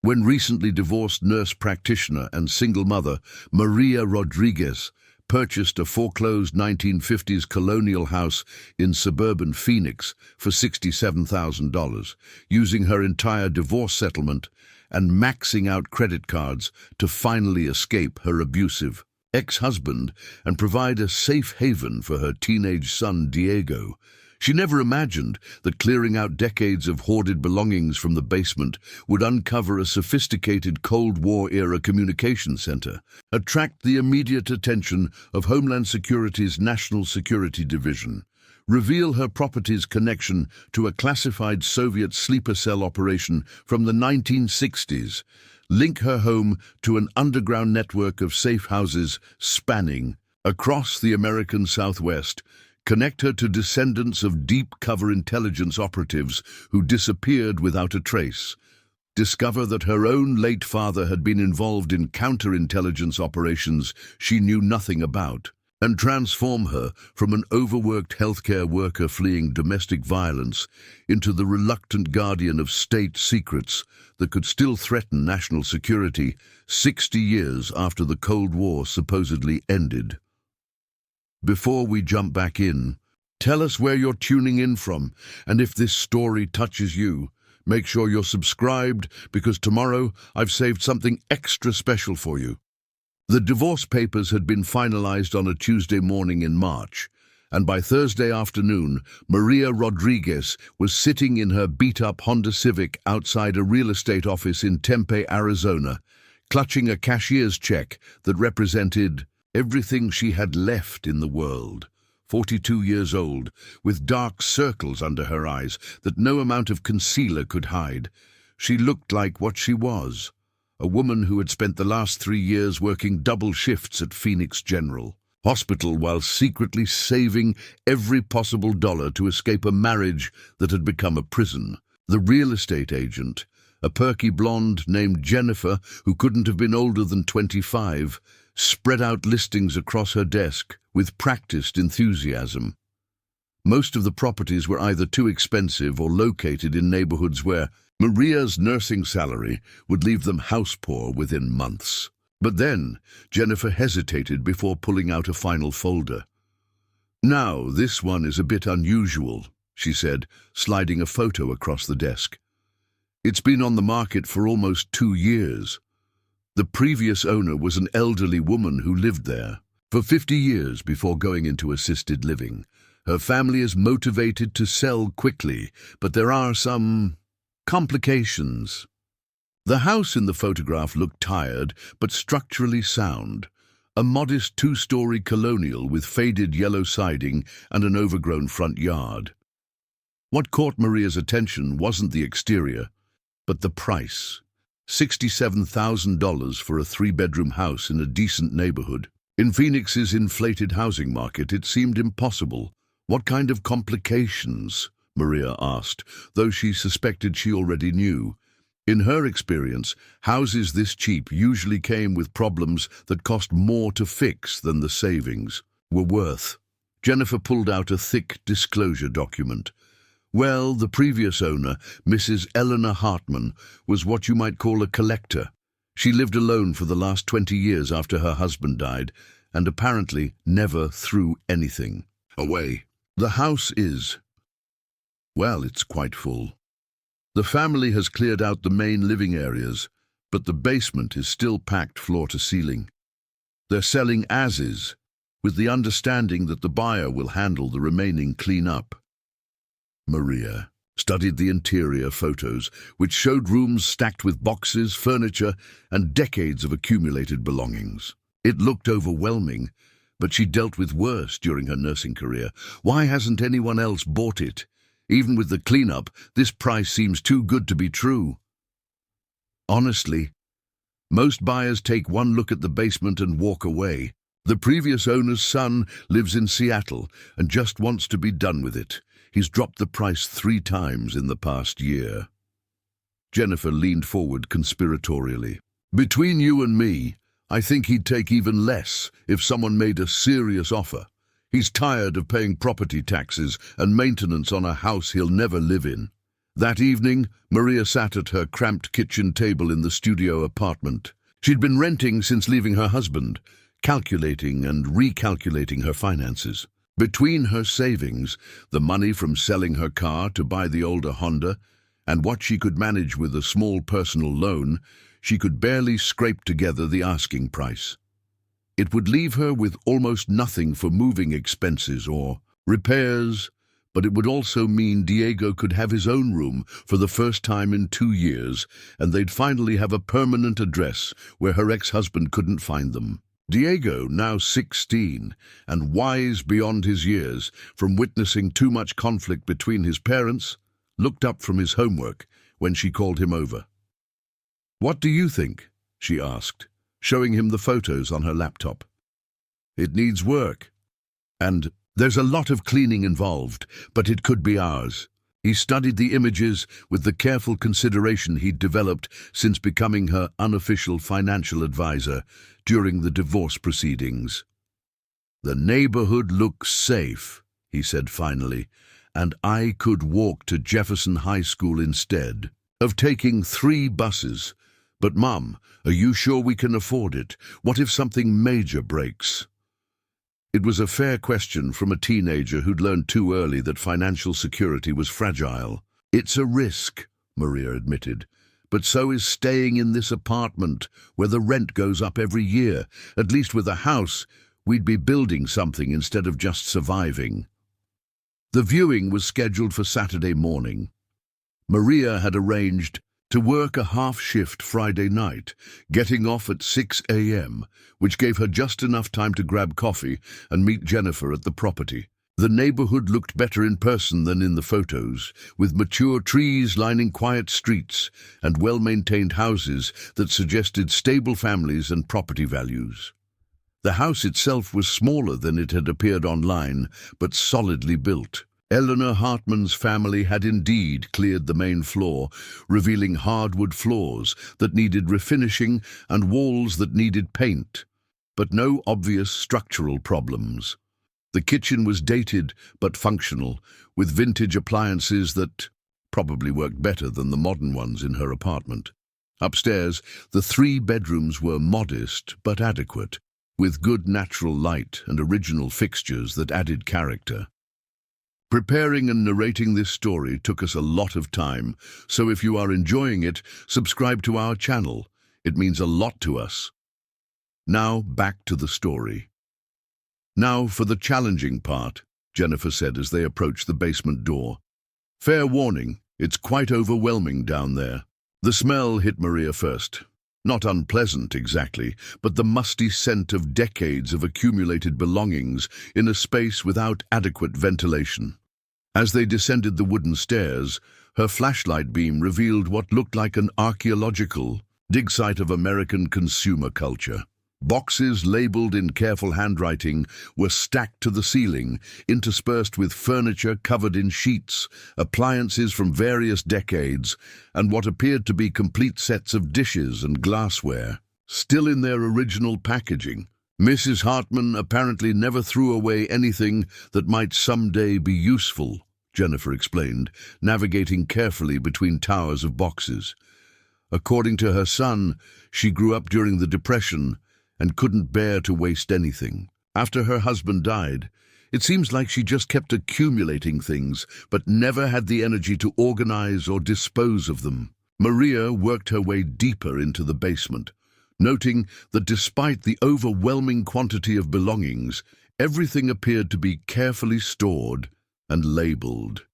when recently divorced nurse practitioner and single mother Maria Rodriguez purchased a foreclosed 1950s colonial house in suburban Phoenix for $67,000, using her entire divorce settlement and maxing out credit cards to finally escape her abusive ex-husband and provide a safe haven for her teenage son Diego. She never imagined that clearing out decades of hoarded belongings from the basement would uncover a sophisticated Cold War-era communication center, attract the immediate attention of Homeland Security's National Security Division, reveal her property's connection to a classified Soviet sleeper cell operation from the 1960s, link her home to an underground network of safe houses spanning across the American Southwest, connect her to descendants of deep-cover intelligence operatives who disappeared without a trace, discover that her own late father had been involved in counterintelligence operations she knew nothing about, and transform her from an overworked healthcare worker fleeing domestic violence into the reluctant guardian of state secrets that could still threaten national security 60 years after the Cold War supposedly ended. Before we jump back in, tell us where you're tuning in from, and if this story touches you, make sure you're subscribed, because tomorrow I've saved something extra special for you. The divorce papers had been finalized on a Tuesday morning in March, and by Thursday afternoon, Maria Rodriguez was sitting in her beat-up Honda Civic outside a real estate office in Tempe, Arizona, clutching a cashier's check that represented everything she had left in the world. 42 years old, with dark circles under her eyes that no amount of concealer could hide, she looked like what she was, a woman who had spent the last 3 years working double shifts at Phoenix General Hospital while secretly saving every possible dollar to escape a marriage that had become a prison. The real estate agent, a perky blonde named Jennifer who couldn't have been older than 25, spread out listings across her desk with practiced enthusiasm. Most of the properties were either too expensive or located in neighborhoods where Maria's nursing salary would leave them house poor within months. But then Jennifer hesitated before pulling out a final folder. "Now, this one is a bit unusual," she said, sliding a photo across the desk. "It's been on the market for almost 2 years. The previous owner was an elderly woman who lived there for 50 years before going into assisted living. Her family is motivated to sell quickly, but there are some complications." The house in the photograph looked tired but structurally sound, a modest 2-story colonial with faded yellow siding and an overgrown front yard. What caught Maria's attention wasn't the exterior, but the price. $67,000 for a 3-bedroom house in a decent neighborhood. In Phoenix's inflated housing market, it seemed impossible. "What kind of complications?" Maria asked, though she suspected she already knew. In her experience, houses this cheap usually came with problems that cost more to fix than the savings were worth. Jennifer pulled out a thick disclosure document. "Well, the previous owner, Mrs. Eleanor Hartman, was what you might call a collector. She lived alone for the last 20 years after her husband died, and apparently never threw anything away. The house is, well, it's quite full. The family has cleared out the main living areas, but the basement is still packed floor to ceiling. They're selling as is, with the understanding that the buyer will handle the remaining clean-up." Maria studied the interior photos, which showed rooms stacked with boxes, furniture, and decades of accumulated belongings. It looked overwhelming, but she dealt with worse during her nursing career. Why hasn't anyone else bought it? Even with the cleanup, this price seems too good to be true. Honestly, most buyers take one look at the basement and walk away. The previous owner's son lives in Seattle and just wants to be done with it. He's dropped the price 3 times in the past year. Jennifer leaned forward conspiratorially. "Between you and me, I think he'd take even less if someone made a serious offer. He's tired of paying property taxes and maintenance on a house he'll never live in. That evening, Maria sat at her cramped kitchen table in the studio apartment. She'd been renting since leaving her husband, calculating and recalculating her finances. Between her savings, the money from selling her car to buy the older Honda, and what she could manage with a small personal loan, she could barely scrape together the asking price. It would leave her with almost nothing for moving expenses or repairs, but it would also mean Diego could have his own room for the first time in 2 years, and they'd finally have a permanent address where her ex-husband couldn't find them. Diego, now 16, and wise beyond his years from witnessing too much conflict between his parents, looked up from his homework when she called him over. "What do you think?" she asked, showing him the photos on her laptop. "It needs work. And there's a lot of cleaning involved, but it could be ours." He studied the images with the careful consideration he'd developed since becoming her unofficial financial advisor during the divorce proceedings. "The neighborhood looks safe," he said finally, "and I could walk to Jefferson High School instead of taking 3 buses. But Mom, are you sure we can afford it? What if something major breaks?" It was a fair question from a teenager who'd learned too early that financial security was fragile. "It's a risk," Maria admitted, "but so is staying in this apartment where the rent goes up every year. At least with a house, we'd be building something instead of just surviving." The viewing was scheduled for Saturday morning. Maria had arranged to work a half-shift Friday night, getting off at 6 a.m., which gave her just enough time to grab coffee and meet Jennifer at the property. The neighborhood looked better in person than in the photos, with mature trees lining quiet streets and well-maintained houses that suggested stable families and property values. The house itself was smaller than it had appeared online, but solidly built. Eleanor Hartman's family had indeed cleared the main floor, revealing hardwood floors that needed refinishing and walls that needed paint, but no obvious structural problems. The kitchen was dated but functional, with vintage appliances that probably worked better than the modern ones in her apartment. Upstairs, the 3 bedrooms were modest but adequate, with good natural light and original fixtures that added character. Preparing and narrating this story took us a lot of time, so if you are enjoying it, subscribe to our channel. It means a lot to us. Now back to the story. "Now for the challenging part," Jennifer said as they approached the basement door. "Fair warning, it's quite overwhelming down there." The smell hit Maria first. Not unpleasant exactly, but the musty scent of decades of accumulated belongings in a space without adequate ventilation. As they descended the wooden stairs, her flashlight beam revealed what looked like an archaeological dig site of American consumer culture. Boxes labeled in careful handwriting were stacked to the ceiling, interspersed with furniture covered in sheets, appliances from various decades, and what appeared to be complete sets of dishes and glassware, still in their original packaging. Mrs. Hartman apparently never threw away anything that might someday be useful, Jennifer explained, navigating carefully between towers of boxes. According to her son, she grew up during the Depression and couldn't bear to waste anything. After her husband died, it seems like she just kept accumulating things, but never had the energy to organize or dispose of them. Maria worked her way deeper into the basement, noting that despite the overwhelming quantity of belongings, everything appeared to be carefully stored and labeled.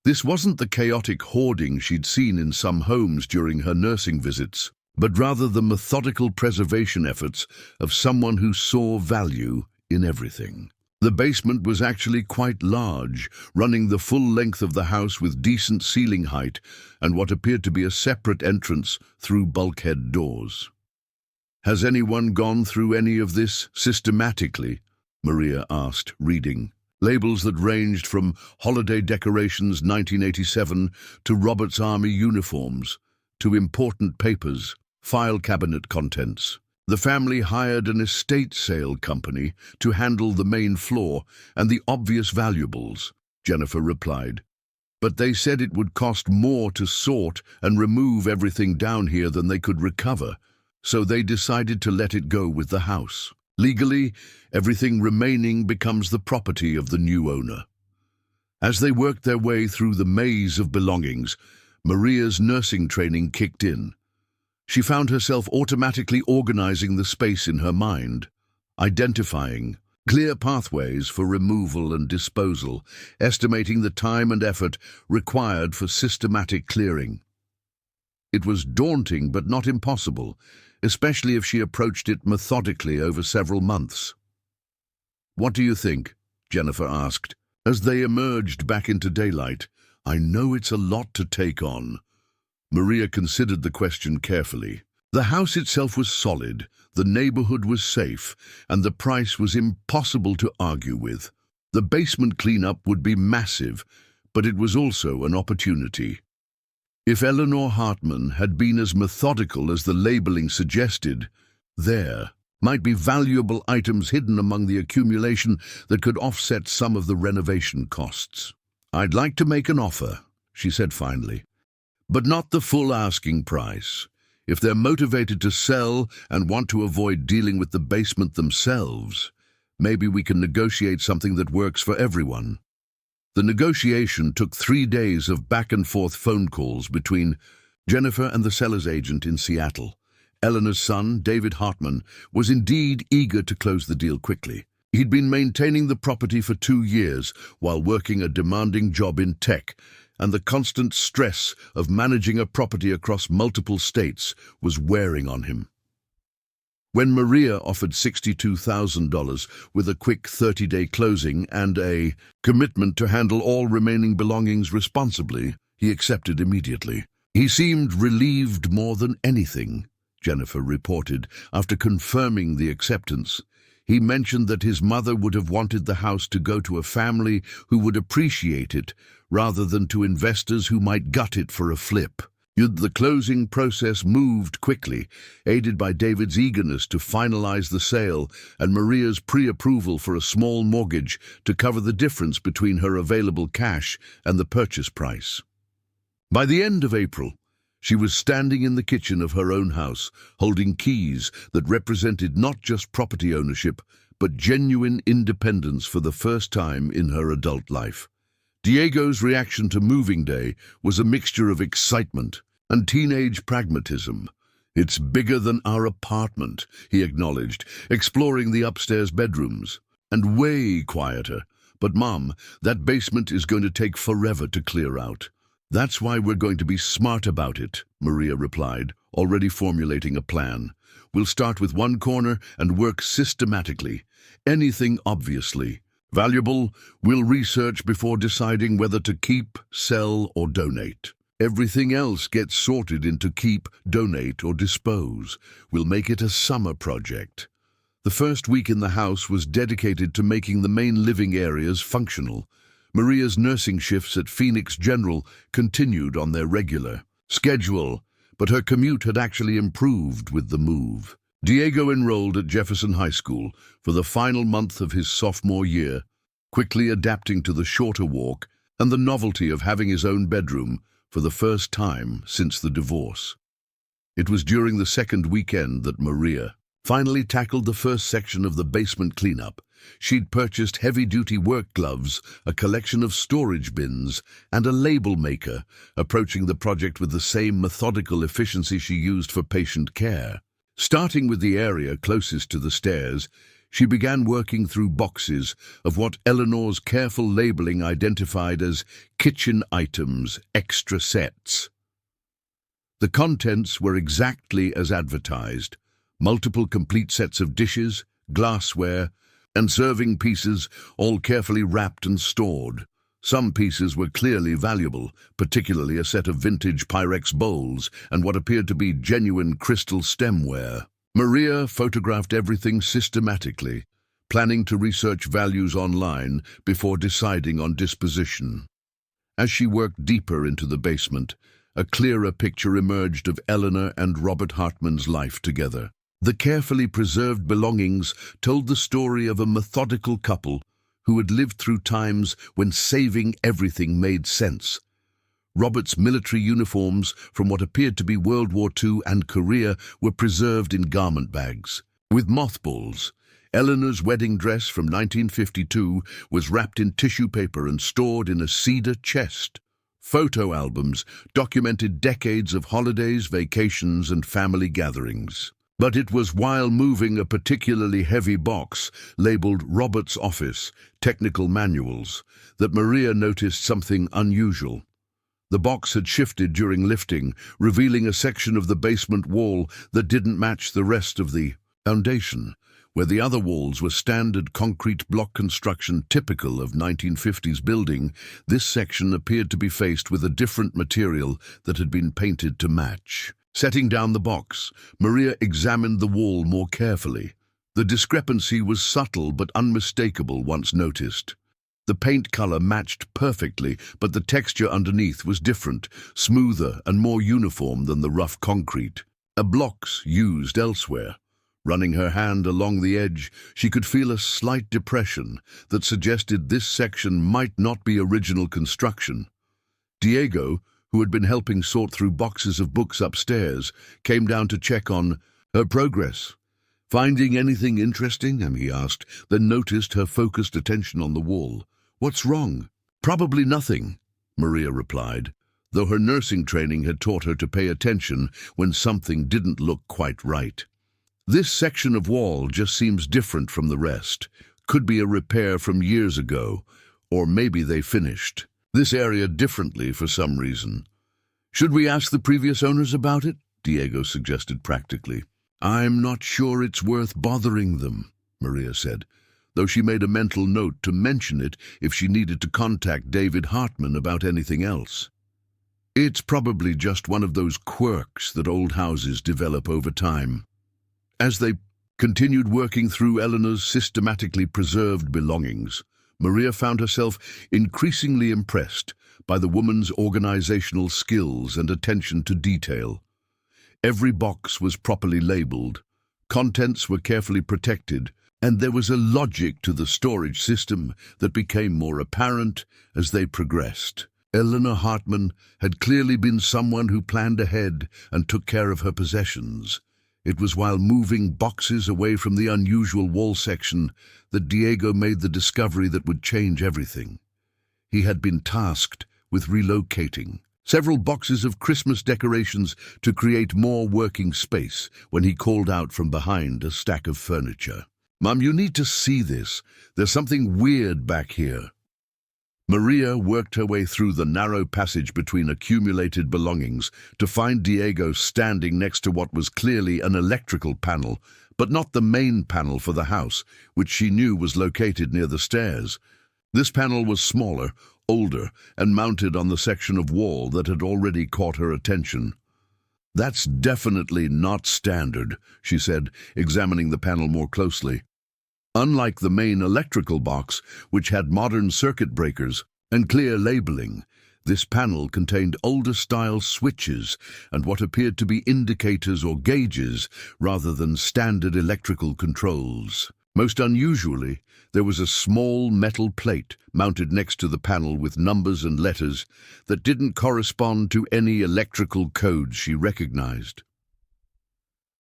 This wasn't the chaotic hoarding she'd seen in some homes during her nursing visits, but rather the methodical preservation efforts of someone who saw value in everything. The basement was actually quite large, running the full length of the house with decent ceiling height and what appeared to be a separate entrance through bulkhead doors. "Has anyone gone through any of this systematically?" Maria asked, reading. Labels that ranged from holiday decorations 1987 to Robert's Army uniforms, to important papers, file cabinet contents. The family hired an estate sale company to handle the main floor and the obvious valuables, Jennifer replied. but they said it would cost more to sort and remove everything down here than they could recover, so they decided to let it go with the house. Legally, everything remaining becomes the property of the new owner. As they worked their way through the maze of belongings, Maria's nursing training kicked in. She found herself automatically organizing the space in her mind, identifying clear pathways for removal and disposal, estimating the time and effort required for systematic clearing. It was daunting but not impossible, especially if she approached it methodically over several months. "What do you think?" Jennifer asked. As they emerged back into daylight, "I know it's a lot to take on." Maria considered the question carefully. The house itself was solid, the neighborhood was safe, and the price was impossible to argue with. The basement cleanup would be massive, but it was also an opportunity. If Eleanor Hartman had been as methodical as the labeling suggested, there might be valuable items hidden among the accumulation that could offset some of the renovation costs. "I'd like to make an offer," she said finally, "but not the full asking price. If they're motivated to sell and want to avoid dealing with the basement themselves, maybe we can negotiate something that works for everyone." The negotiation took 3 days of back-and-forth phone calls between Jennifer and the seller's agent in Seattle. Eleanor's son, David Hartman, was indeed eager to close the deal quickly. He'd been maintaining the property for 2 years while working a demanding job in tech, and the constant stress of managing a property across multiple states was wearing on him. When Maria offered $62,000 with a quick 30-day closing and a commitment to handle all remaining belongings responsibly, he accepted immediately. "He seemed relieved more than anything," Jennifer reported, after confirming the acceptance. "He mentioned that his mother would have wanted the house to go to a family who would appreciate it, rather than to investors who might gut it for a flip." The closing process moved quickly, aided by David's eagerness to finalize the sale and Maria's pre-approval for a small mortgage to cover the difference between her available cash and the purchase price. By the end of April, she was standing in the kitchen of her own house, holding keys that represented not just property ownership, but genuine independence for the first time in her adult life. Diego's reaction to moving day was a mixture of excitement and teenage pragmatism. "It's bigger than our apartment," he acknowledged, exploring the upstairs bedrooms. "And way quieter. But Mom, that basement is going to take forever to clear out." "That's why we're going to be smart about it," Maria replied, already formulating a plan. "We'll start with one corner and work systematically. Anything obviously valuable, we'll research before deciding whether to keep, sell, or donate. Everything else gets sorted into keep, donate, or dispose. We'll make it a summer project." The first week in the house was dedicated to making the main living areas functional. Maria's nursing shifts at Phoenix General continued on their regular schedule, but her commute had actually improved with the move. Diego enrolled at Jefferson High School for the final month of his sophomore year, quickly adapting to the shorter walk and the novelty of having his own bedroom for the first time since the divorce. It was during the second weekend that Maria finally tackled the first section of the basement cleanup. She'd purchased heavy-duty work gloves, a collection of storage bins, and a label maker, approaching the project with the same methodical efficiency she used for patient care. Starting with the area closest to the stairs, she began working through boxes of what Eleanor's careful labeling identified as kitchen items, extra sets. The contents were exactly as advertised: multiple complete sets of dishes, glassware, and serving pieces, all carefully wrapped and stored. Some pieces were clearly valuable, particularly a set of vintage Pyrex bowls and what appeared to be genuine crystal stemware. Maria photographed everything systematically, planning to research values online before deciding on disposition. As she worked deeper into the basement, a clearer picture emerged of Eleanor and Robert Hartman's life together. The carefully preserved belongings told the story of a methodical couple who had lived through times when saving everything made sense. Robert's military uniforms from what appeared to be World War II and Korea were preserved in garment bags. With mothballs, Eleanor's wedding dress from 1952 was wrapped in tissue paper and stored in a cedar chest. Photo albums documented decades of holidays, vacations, and family gatherings. But it was while moving a particularly heavy box labeled Robert's Office, Technical Manuals, that Maria noticed something unusual. The box had shifted during lifting, revealing a section of the basement wall that didn't match the rest of the foundation. Where the other walls were standard concrete block construction typical of 1950s building, this section appeared to be faced with a different material that had been painted to match. Setting down the box, Maria examined the wall more carefully. The discrepancy was subtle but unmistakable once noticed. The paint color matched perfectly, but the texture underneath was different, smoother and more uniform than the rough concrete. Blocks used elsewhere. Running her hand along the edge, she could feel a slight depression that suggested this section might not be original construction. Diego, who had been helping sort through boxes of books upstairs, came down to check on her progress. "Finding anything interesting?" he asked, then noticed her focused attention on the wall. "What's wrong?" "Probably nothing," Maria replied, though her nursing training had taught her to pay attention when something didn't look quite right. "This section of wall just seems different from the rest. Could be a repair from years ago, or maybe they finished this area differently for some reason." "Should we ask the previous owners about it?" Diego suggested practically. "I'm not sure it's worth bothering them," Maria said, though she made a mental note to mention it if she needed to contact David Hartman about anything else. "It's probably just one of those quirks that old houses develop over time." As they continued working through Eleanor's systematically preserved belongings, Maria found herself increasingly impressed by the woman's organizational skills and attention to detail. Every box was properly labeled, contents were carefully protected, and there was a logic to the storage system that became more apparent as they progressed. Eleanor Hartman had clearly been someone who planned ahead and took care of her possessions. It was while moving boxes away from the unusual wall section that Diego made the discovery that would change everything. He had been tasked with relocating several boxes of Christmas decorations to create more working space when he called out from behind a stack of furniture. "Mum, you need to see this. There's something weird back here." Maria worked her way through the narrow passage between accumulated belongings to find Diego standing next to what was clearly an electrical panel, but not the main panel for the house, which she knew was located near the stairs. This panel was smaller, older, and mounted on the section of wall that had already caught her attention. "That's definitely not standard," she said, examining the panel more closely. Unlike the main electrical box, which had modern circuit breakers and clear labeling, this panel contained older-style switches and what appeared to be indicators or gauges rather than standard electrical controls. Most unusually, there was a small metal plate mounted next to the panel with numbers and letters that didn't correspond to any electrical codes she recognized.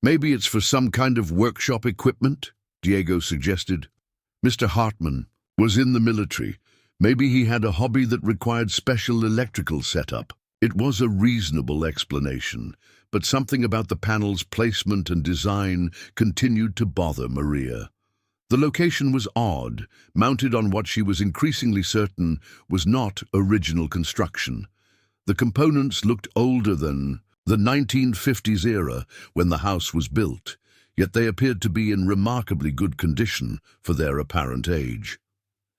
"Maybe it's for some kind of workshop equipment," Diego suggested. "Mr. Hartman was in the military. Maybe he had a hobby that required special electrical setup." It was a reasonable explanation, but something about the panel's placement and design continued to bother Maria. The location was odd, mounted on what she was increasingly certain was not original construction. The components looked older than the 1950s era when the house was built, yet they appeared to be in remarkably good condition for their apparent age.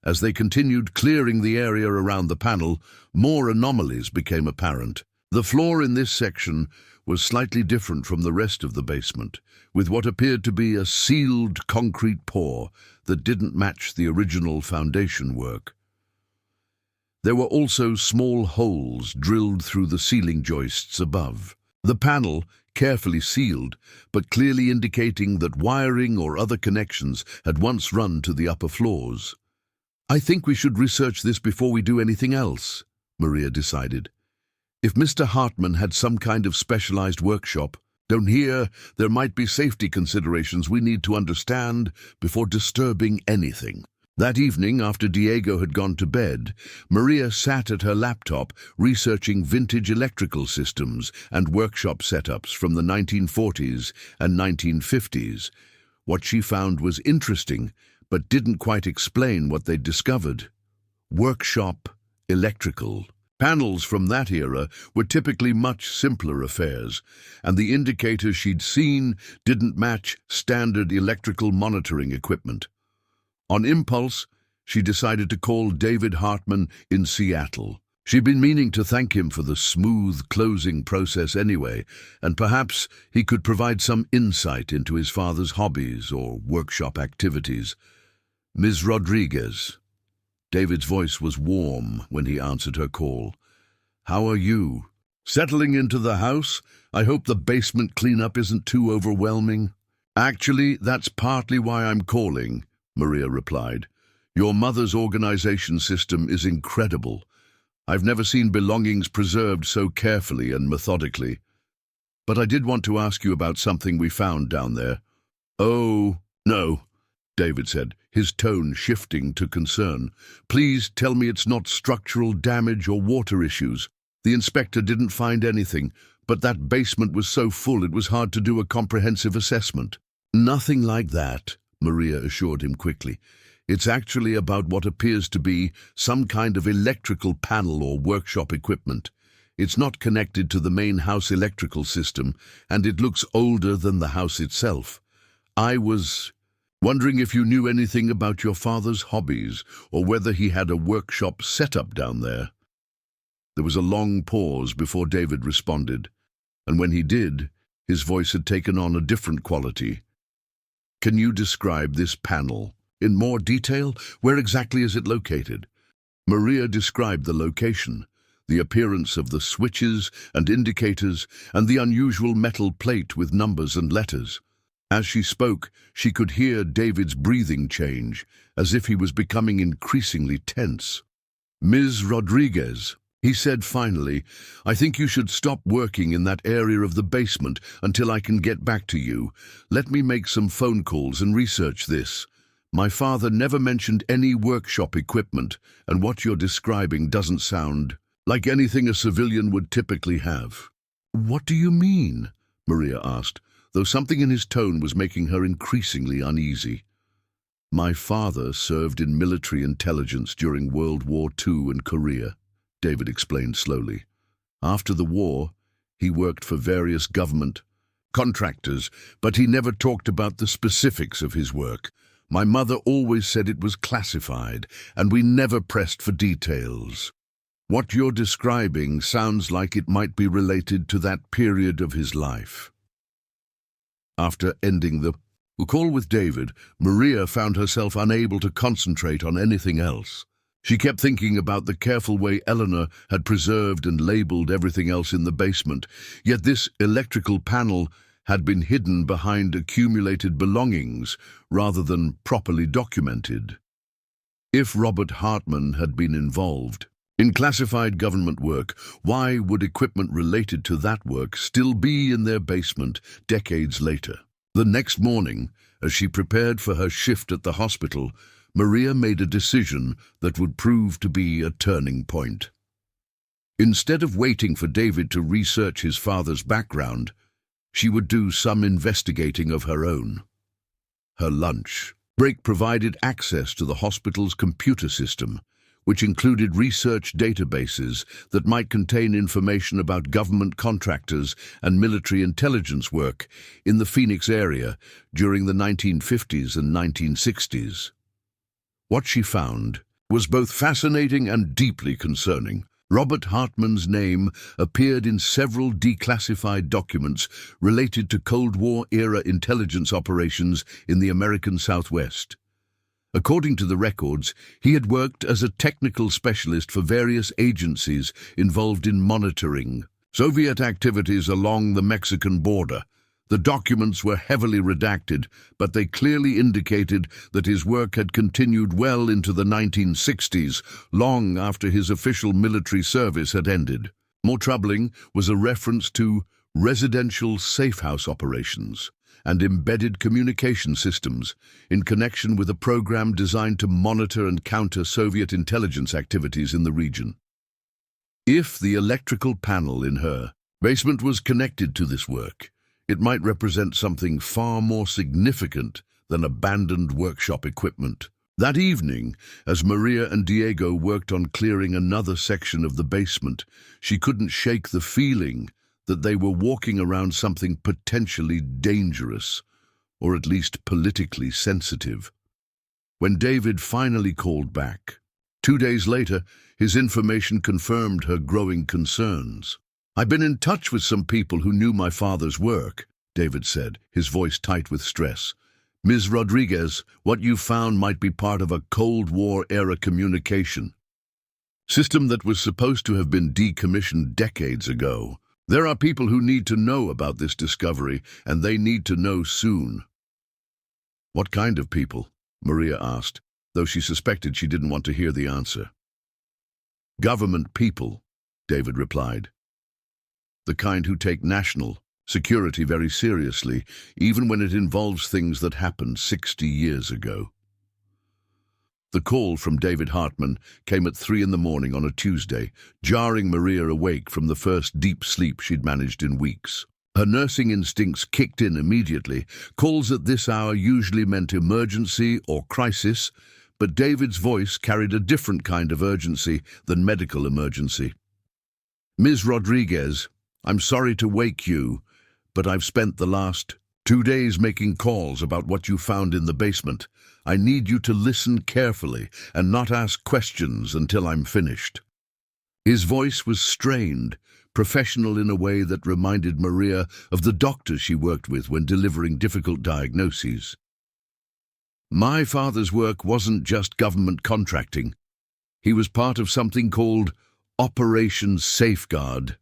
As they continued clearing the area around the panel, more anomalies became apparent. The floor in this section was slightly different from the rest of the basement, with what appeared to be a sealed concrete pour that didn't match the original foundation work. There were also small holes drilled through the ceiling joists above. The panel, carefully sealed, but clearly indicating that wiring or other connections had once run to the upper floors. "I think we should research this before we do anything else," Maria decided. If Mr. Hartman had some kind of specialized workshop, down here there might be safety considerations we need to understand before disturbing anything. That evening, after Diego had gone to bed, Maria sat at her laptop researching vintage electrical systems and workshop setups from the 1940s and 1950s. What she found was interesting, but didn't quite explain what they'd discovered. Workshop electrical. Panels from that era were typically much simpler affairs, and the indicators she'd seen didn't match standard electrical monitoring equipment. On impulse, she decided to call David Hartman in Seattle. She'd been meaning to thank him for the smooth closing process anyway, and perhaps he could provide some insight into his father's hobbies or workshop activities. "Ms. Rodriguez." David's voice was warm when he answered her call. "How are you? Settling into the house? I hope the basement cleanup isn't too overwhelming." "Actually, that's partly why I'm calling," Maria replied. "Your mother's organization system is incredible. I've never seen belongings preserved so carefully and methodically. But I did want to ask you about something we found down there." "Oh, no," David said, his tone shifting to concern. "Please tell me it's not structural damage or water issues. The inspector didn't find anything, but that basement was so full it was hard to do a comprehensive assessment." "Nothing like that," Maria assured him quickly. "It's actually about what appears to be some kind of electrical panel or workshop equipment. It's not connected to the main house electrical system, and it looks older than the house itself. I was wondering if you knew anything about your father's hobbies, or whether he had a workshop setup down there." There was a long pause before David responded, and when he did, his voice had taken on a different quality. "Can you describe this panel in more detail? Where exactly is it located?" Maria described the location, the appearance of the switches and indicators, and the unusual metal plate with numbers and letters. As she spoke, she could hear David's breathing change, as if he was becoming increasingly tense. "Ms. Rodriguez," he said finally, "I think you should stop working in that area of the basement until I can get back to you. Let me make some phone calls and research this. My father never mentioned any workshop equipment, and what you're describing doesn't sound like anything a civilian would typically have." "What do you mean?" Maria asked, though something in his tone was making her increasingly uneasy. "My father served in military intelligence during World War II and Korea," David explained slowly. "After the war, he worked for various government contractors, but he never talked about the specifics of his work. My mother always said it was classified, and we never pressed for details. What you're describing sounds like it might be related to that period of his life." After ending the call with David, Maria found herself unable to concentrate on anything else. She kept thinking about the careful way Eleanor had preserved and labeled everything else in the basement, yet this electrical panel had been hidden behind accumulated belongings rather than properly documented. If Robert Hartman had been involved in classified government work, why would equipment related to that work still be in their basement decades later? The next morning, as she prepared for her shift at the hospital, Maria made a decision that would prove to be a turning point. Instead of waiting for David to research his father's background, she would do some investigating of her own. Her lunch break provided access to the hospital's computer system, which included research databases that might contain information about government contractors and military intelligence work in the Phoenix area during the 1950s and 1960s. What she found was both fascinating and deeply concerning. Robert Hartman's name appeared in several declassified documents related to Cold War-era intelligence operations in the American Southwest. According to the records, he had worked as a technical specialist for various agencies involved in monitoring Soviet activities along the Mexican border. The documents were heavily redacted, but they clearly indicated that his work had continued well into the 1960s, long after his official military service had ended. More troubling was a reference to residential safe-house operations and embedded communication systems in connection with a program designed to monitor and counter Soviet intelligence activities in the region. If the electrical panel in her basement was connected to this work, it might represent something far more significant than abandoned workshop equipment. That evening, as Maria and Diego worked on clearing another section of the basement, she couldn't shake the feeling that they were walking around something potentially dangerous, or at least politically sensitive. When David finally called back, 2 days later, his information confirmed her growing concerns. "I've been in touch with some people who knew my father's work," David said, his voice tight with stress. "Ms. Rodriguez, what you found might be part of a Cold War-era communication system that was supposed to have been decommissioned decades ago. There are people who need to know about this discovery, and they need to know soon." "What kind of people?" Maria asked, though she suspected she didn't want to hear the answer. "Government people," David replied. "The kind who take national security very seriously, even when it involves things that happened 60 years ago." The call from David Hartman came at 3 in the morning on a Tuesday, jarring Maria awake from the first deep sleep she'd managed in weeks. Her nursing instincts kicked in immediately. Calls at this hour usually meant emergency or crisis, but David's voice carried a different kind of urgency than medical emergency. "Ms. Rodriguez, I'm sorry to wake you, but I've spent the last 2 days making calls about what you found in the basement. I need you to listen carefully and not ask questions until I'm finished." His voice was strained, professional in a way that reminded Maria of the doctors she worked with when delivering difficult diagnoses. "My father's work wasn't just government contracting. He was part of something called Operation Safeguard,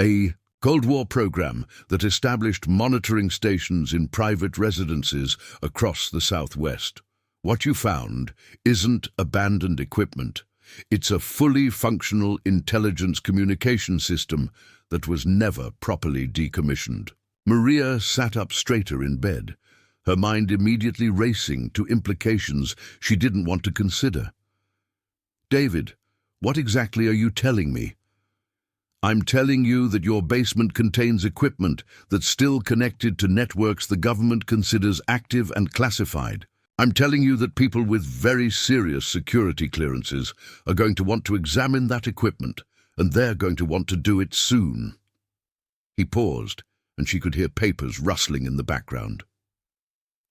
a Cold War program that established monitoring stations in private residences across the Southwest. What you found isn't abandoned equipment. It's a fully functional intelligence communication system that was never properly decommissioned." Maria sat up straighter in bed, her mind immediately racing to implications she didn't want to consider. "David, what exactly are you telling me?" "I'm telling you that your basement contains equipment that's still connected to networks the government considers active and classified. I'm telling you that people with very serious security clearances are going to want to examine that equipment, and they're going to want to do it soon." He paused, and she could hear papers rustling in the background.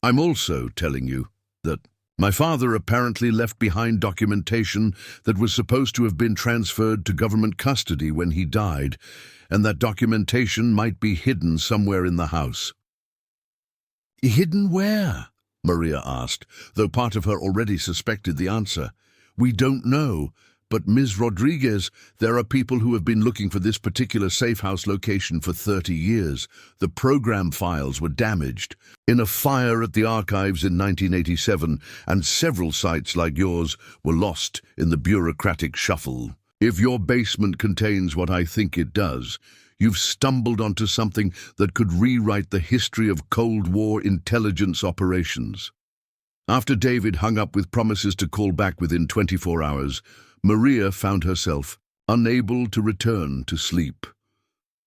"I'm also telling you that my father apparently left behind documentation that was supposed to have been transferred to government custody when he died, and that documentation might be hidden somewhere in the house." "Hidden where?" Maria asked, though part of her already suspected the answer. "We don't know, but Ms. Rodriguez, there are people who have been looking for this particular safe house location for 30 years. The program files were damaged in a fire at the archives in 1987, and several sites like yours were lost in the bureaucratic shuffle. If your basement contains what I think it does, you've stumbled onto something that could rewrite the history of Cold War intelligence operations." After David hung up with promises to call back within 24 hours, Maria found herself unable to return to sleep.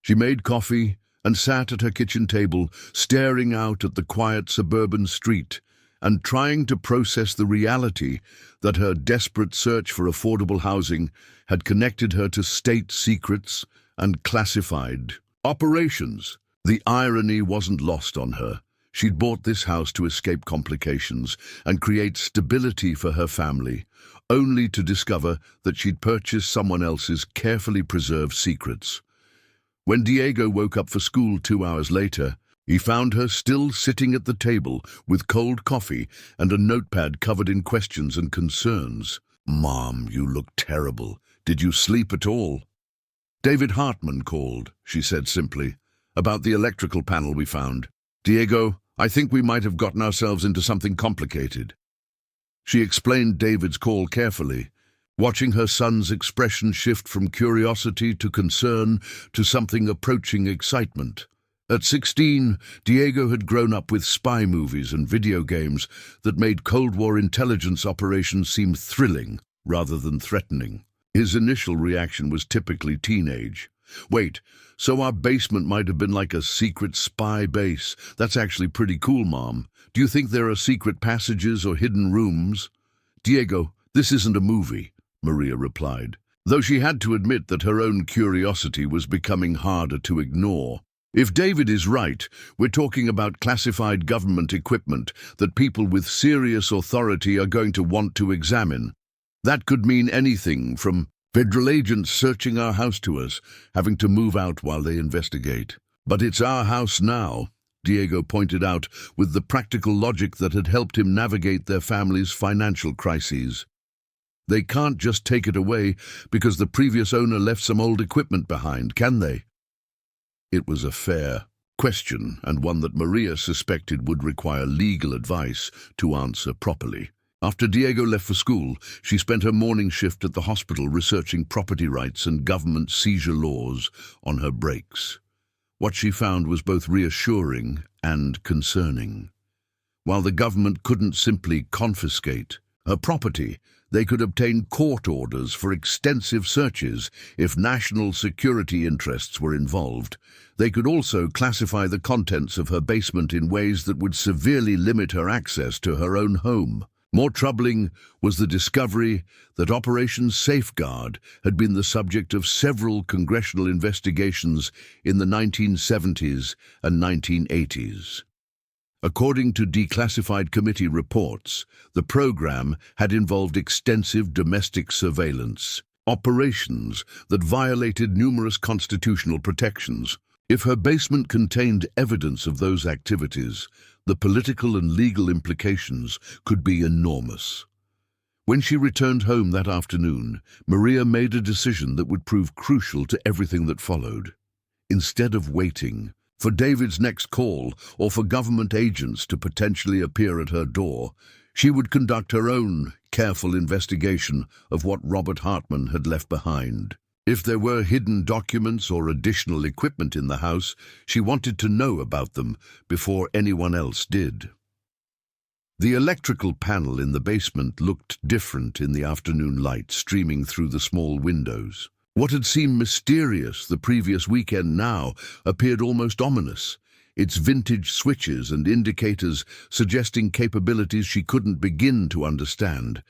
She made coffee and sat at her kitchen table, staring out at the quiet suburban street and trying to process the reality that her desperate search for affordable housing had connected her to state secrets and classified operations. The irony wasn't lost on her. She'd bought this house to escape complications and create stability for her family, only to discover that she'd purchased someone else's carefully preserved secrets. When Diego woke up for school 2 hours later, he found her still sitting at the table with cold coffee and a notepad covered in questions and concerns. "Mom, you look terrible. Did you sleep at all?" "David Hartman called," she said simply, "about the electrical panel we found. Diego, I think we might have gotten ourselves into something complicated." She explained David's call carefully. watching her son's expression shift from curiosity to concern to something approaching excitement. At 16, Diego had grown up with spy movies and video games that made Cold War intelligence operations seem thrilling rather than threatening. His initial reaction was typically teenage. Wait, so our basement might have been like a secret spy base. That's actually pretty cool, Mom. Do you think there are secret passages or hidden rooms? Diego, this isn't a movie, Maria replied, though she had to admit that her own curiosity was becoming harder to ignore. If David is right, we're talking about classified government equipment that people with serious authority are going to want to examine. That could mean anything from federal agents searching our house to us, having to move out while they investigate. But it's our house now, Diego pointed out with the practical logic that had helped him navigate their family's financial crises. They can't just take it away because the previous owner left some old equipment behind, can they? It was a fair question, and one that Maria suspected would require legal advice to answer properly. After Diego left for school, she spent her morning shift at the hospital researching property rights and government seizure laws on her breaks. What she found was both reassuring and concerning. While the government couldn't simply confiscate her property, they could obtain court orders for extensive searches if national security interests were involved. They could also classify the contents of her basement in ways that would severely limit her access to her own home. More troubling was the discovery that Operation Safeguard had been the subject of several congressional investigations in the 1970s and 1980s. According to declassified committee reports, the program had involved extensive domestic surveillance, operations that violated numerous constitutional protections. If her basement contained evidence of those activities, the political and legal implications could be enormous. When she returned home that afternoon, Maria made a decision that would prove crucial to everything that followed. Instead of waiting for David's next call or for government agents to potentially appear at her door, she would conduct her own careful investigation of what Robert Hartman had left behind. If there were hidden documents or additional equipment in the house, she wanted to know about them before anyone else did. The electrical panel in the basement looked different in the afternoon light streaming through the small windows. What had seemed mysterious the previous weekend now appeared almost ominous, its vintage switches and indicators suggesting capabilities she couldn't begin to understand.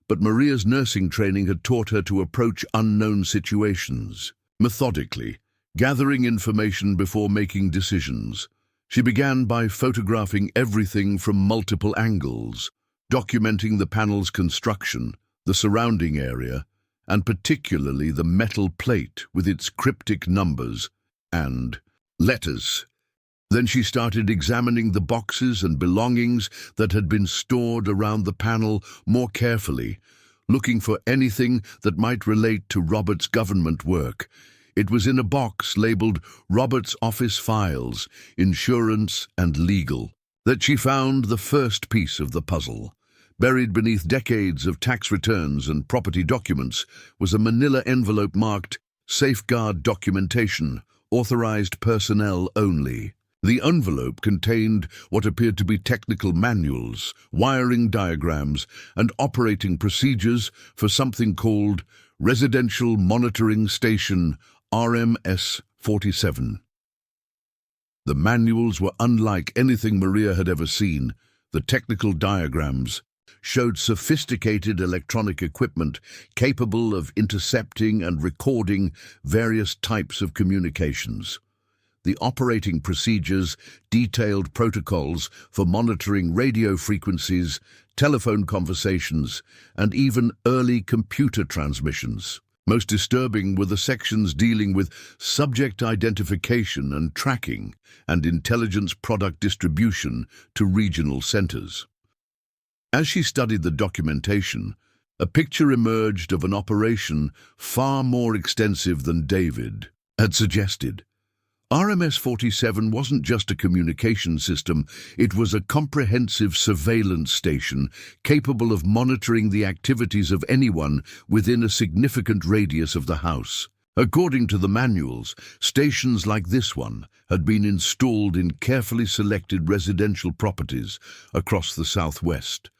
But Maria's nursing training had taught her to approach unknown situations methodically, gathering information before making decisions. She began by photographing everything from multiple angles, documenting the panel's construction, the surrounding area, and particularly the metal plate with its cryptic numbers and letters. Then she started examining the boxes and belongings that had been stored around the panel more carefully, looking for anything that might relate to Robert's government work. It was in a box labeled Robert's Office Files, Insurance and Legal, that she found the first piece of the puzzle. Buried beneath decades of tax returns and property documents was a manila envelope marked Safeguard Documentation, Authorized Personnel Only. The envelope contained what appeared to be technical manuals, wiring diagrams, and operating procedures for something called Residential Monitoring Station RMS 47. The manuals were unlike anything Maria had ever seen. The technical diagrams showed sophisticated electronic equipment capable of intercepting and recording various types of communications. The operating procedures detailed protocols for monitoring radio frequencies, telephone conversations, and even early computer transmissions. Most disturbing were the sections dealing with subject identification and tracking and intelligence product distribution to regional centers. As she studied the documentation, a picture emerged of an operation far more extensive than David had suggested. RMS-47 wasn't just a communication system, it was a comprehensive surveillance station capable of monitoring the activities of anyone within a significant radius of the house. According to the manuals, stations like this one had been installed in carefully selected residential properties across the southwest,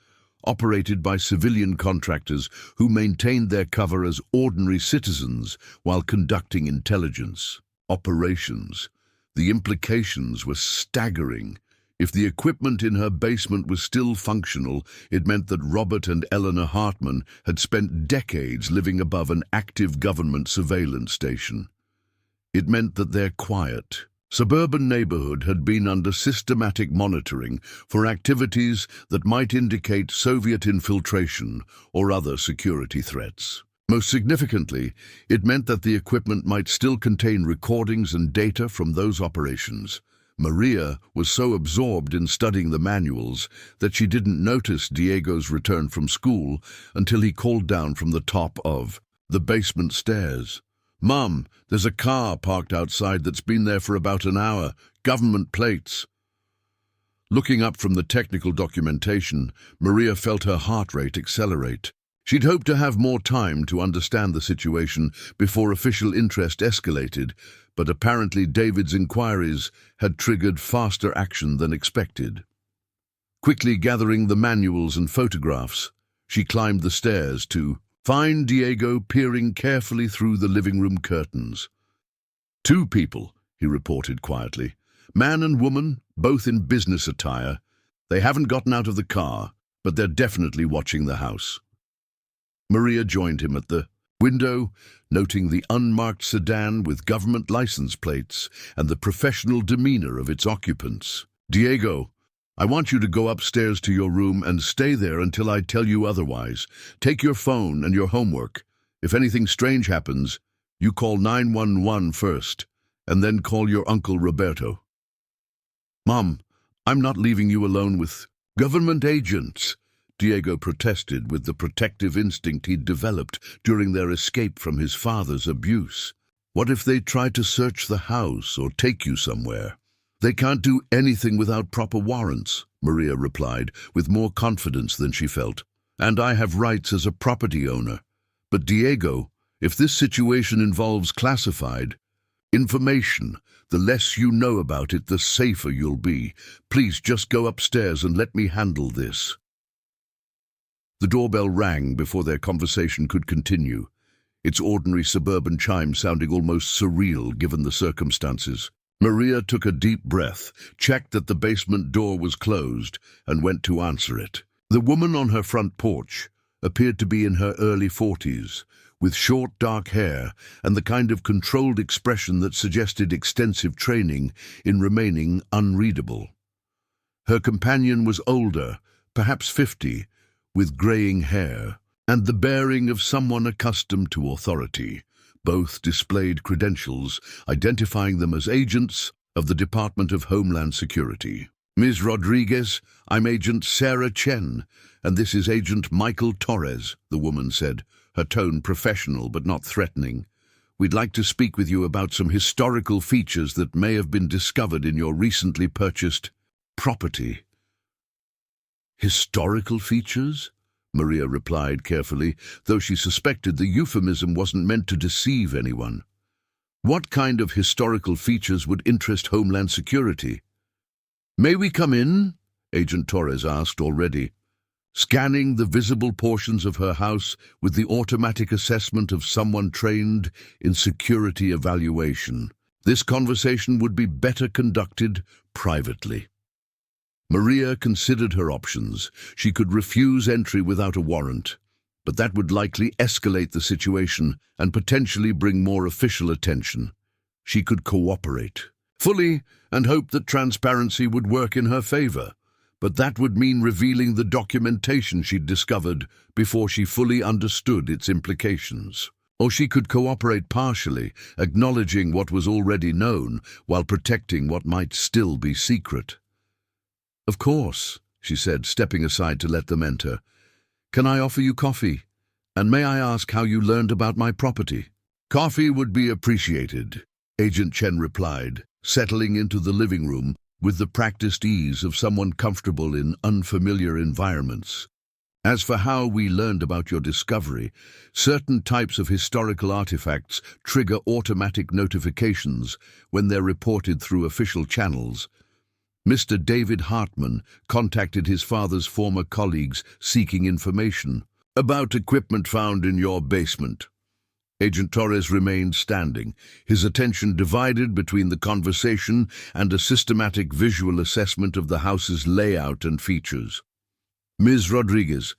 operated by civilian contractors who maintained their cover as ordinary citizens while conducting intelligence operations. The implications were staggering. If the equipment in her basement was still functional, it meant that Robert and Eleanor Hartman had spent decades living above an active government surveillance station. It meant that their quiet, suburban neighborhood had been under systematic monitoring for activities that might indicate Soviet infiltration or other security threats. Most significantly, it meant that the equipment might still contain recordings and data from those operations. Maria was so absorbed in studying the manuals that she didn't notice Diego's return from school until he called down from the top of the basement stairs. "Mum, there's a car parked outside that's been there for about an hour. Government plates." Looking up from the technical documentation, Maria felt her heart rate accelerate. She'd hoped to have more time to understand the situation before official interest escalated, but apparently David's inquiries had triggered faster action than expected. Quickly gathering the manuals and photographs, she climbed the stairs to find Diego peering carefully through the living room curtains. "Two people," he reported quietly. "Man and woman, both in business attire. They haven't gotten out of the car, but they're definitely watching the house." Maria joined him at the window, noting the unmarked sedan with government license plates and the professional demeanor of its occupants. "Diego, I want you to go upstairs to your room and stay there until I tell you otherwise. Take your phone and your homework. If anything strange happens, you call 911 first, and then call your Uncle Roberto." "Mom, I'm not leaving you alone with government agents," Diego protested with the protective instinct he'd developed during their escape from his father's abuse. "What if they try to search the house or take you somewhere?" "They can't do anything without proper warrants," Maria replied, with more confidence than she felt. "And I have rights as a property owner. But Diego, if this situation involves classified information, the less you know about it, the safer you'll be. Please just go upstairs and let me handle this." The doorbell rang before their conversation could continue, its ordinary suburban chime sounding almost surreal given the circumstances. Maria took a deep breath, checked that the basement door was closed, and went to answer it. The woman on her front porch appeared to be in her early 40s, with short dark hair and the kind of controlled expression that suggested extensive training in remaining unreadable. Her companion was older, perhaps 50, with graying hair, and the bearing of someone accustomed to authority. Both displayed credentials, identifying them as agents of the Department of Homeland Security. "Ms. Rodriguez, I'm Agent Sarah Chen, and this is Agent Michael Torres," the woman said, her tone professional but not threatening. "We'd like to speak with you about some historical features that may have been discovered in your recently purchased property." "Historical features?" Maria replied carefully, though she suspected the euphemism wasn't meant to deceive anyone. "What kind of historical features would interest Homeland Security?" "May we come in?" Agent Torres asked already, scanning the visible portions of her house with the automatic assessment of someone trained in security evaluation. This conversation would be better conducted privately. Maria considered her options. She could refuse entry without a warrant, but that would likely escalate the situation and potentially bring more official attention. She could cooperate fully and hope that transparency would work in her favor, but that would mean revealing the documentation she'd discovered before she fully understood its implications. Or she could cooperate partially, acknowledging what was already known while protecting what might still be secret. "Of course," she said, stepping aside to let them enter. "Can I offer you coffee? And may I ask how you learned about my property?" "Coffee would be appreciated," Agent Chen replied, settling into the living room with the practiced ease of someone comfortable in unfamiliar environments. As for how we learned about your discovery, certain types of historical artifacts trigger automatic notifications when they're reported through official channels. Mr. David Hartman contacted his father's former colleagues seeking information about equipment found in your basement. Agent Torres remained standing, his attention divided between the conversation and a systematic visual assessment of the house's layout and features. Ms. Rodriguez,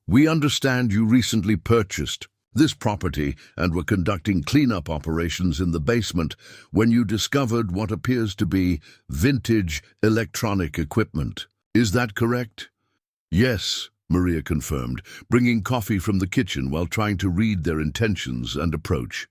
we understand you recently purchased this property and were conducting cleanup operations in the basement when you discovered what appears to be vintage electronic equipment. Is that correct? Yes, Maria confirmed, bringing coffee from the kitchen while trying to read their intentions and approach.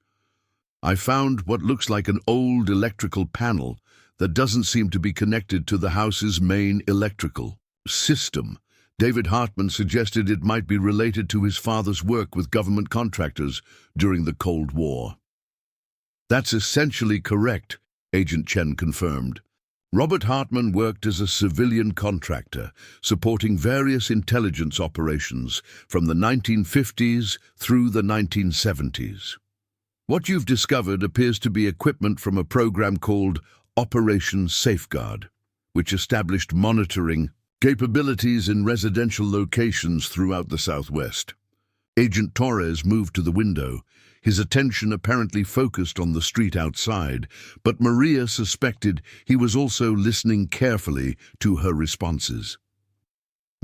I found what looks like an old electrical panel that doesn't seem to be connected to the house's main electrical system. David Hartman suggested it might be related to his father's work with government contractors during the Cold War. That's essentially correct, Agent Chen confirmed. Robert Hartman worked as a civilian contractor, supporting various intelligence operations from the 1950s through the 1970s. What you've discovered appears to be equipment from a program called Operation Safeguard, which established monitoring capabilities in residential locations throughout the Southwest. Agent Torres moved to the window, his attention apparently focused on the street outside, but Maria suspected he was also listening carefully to her responses.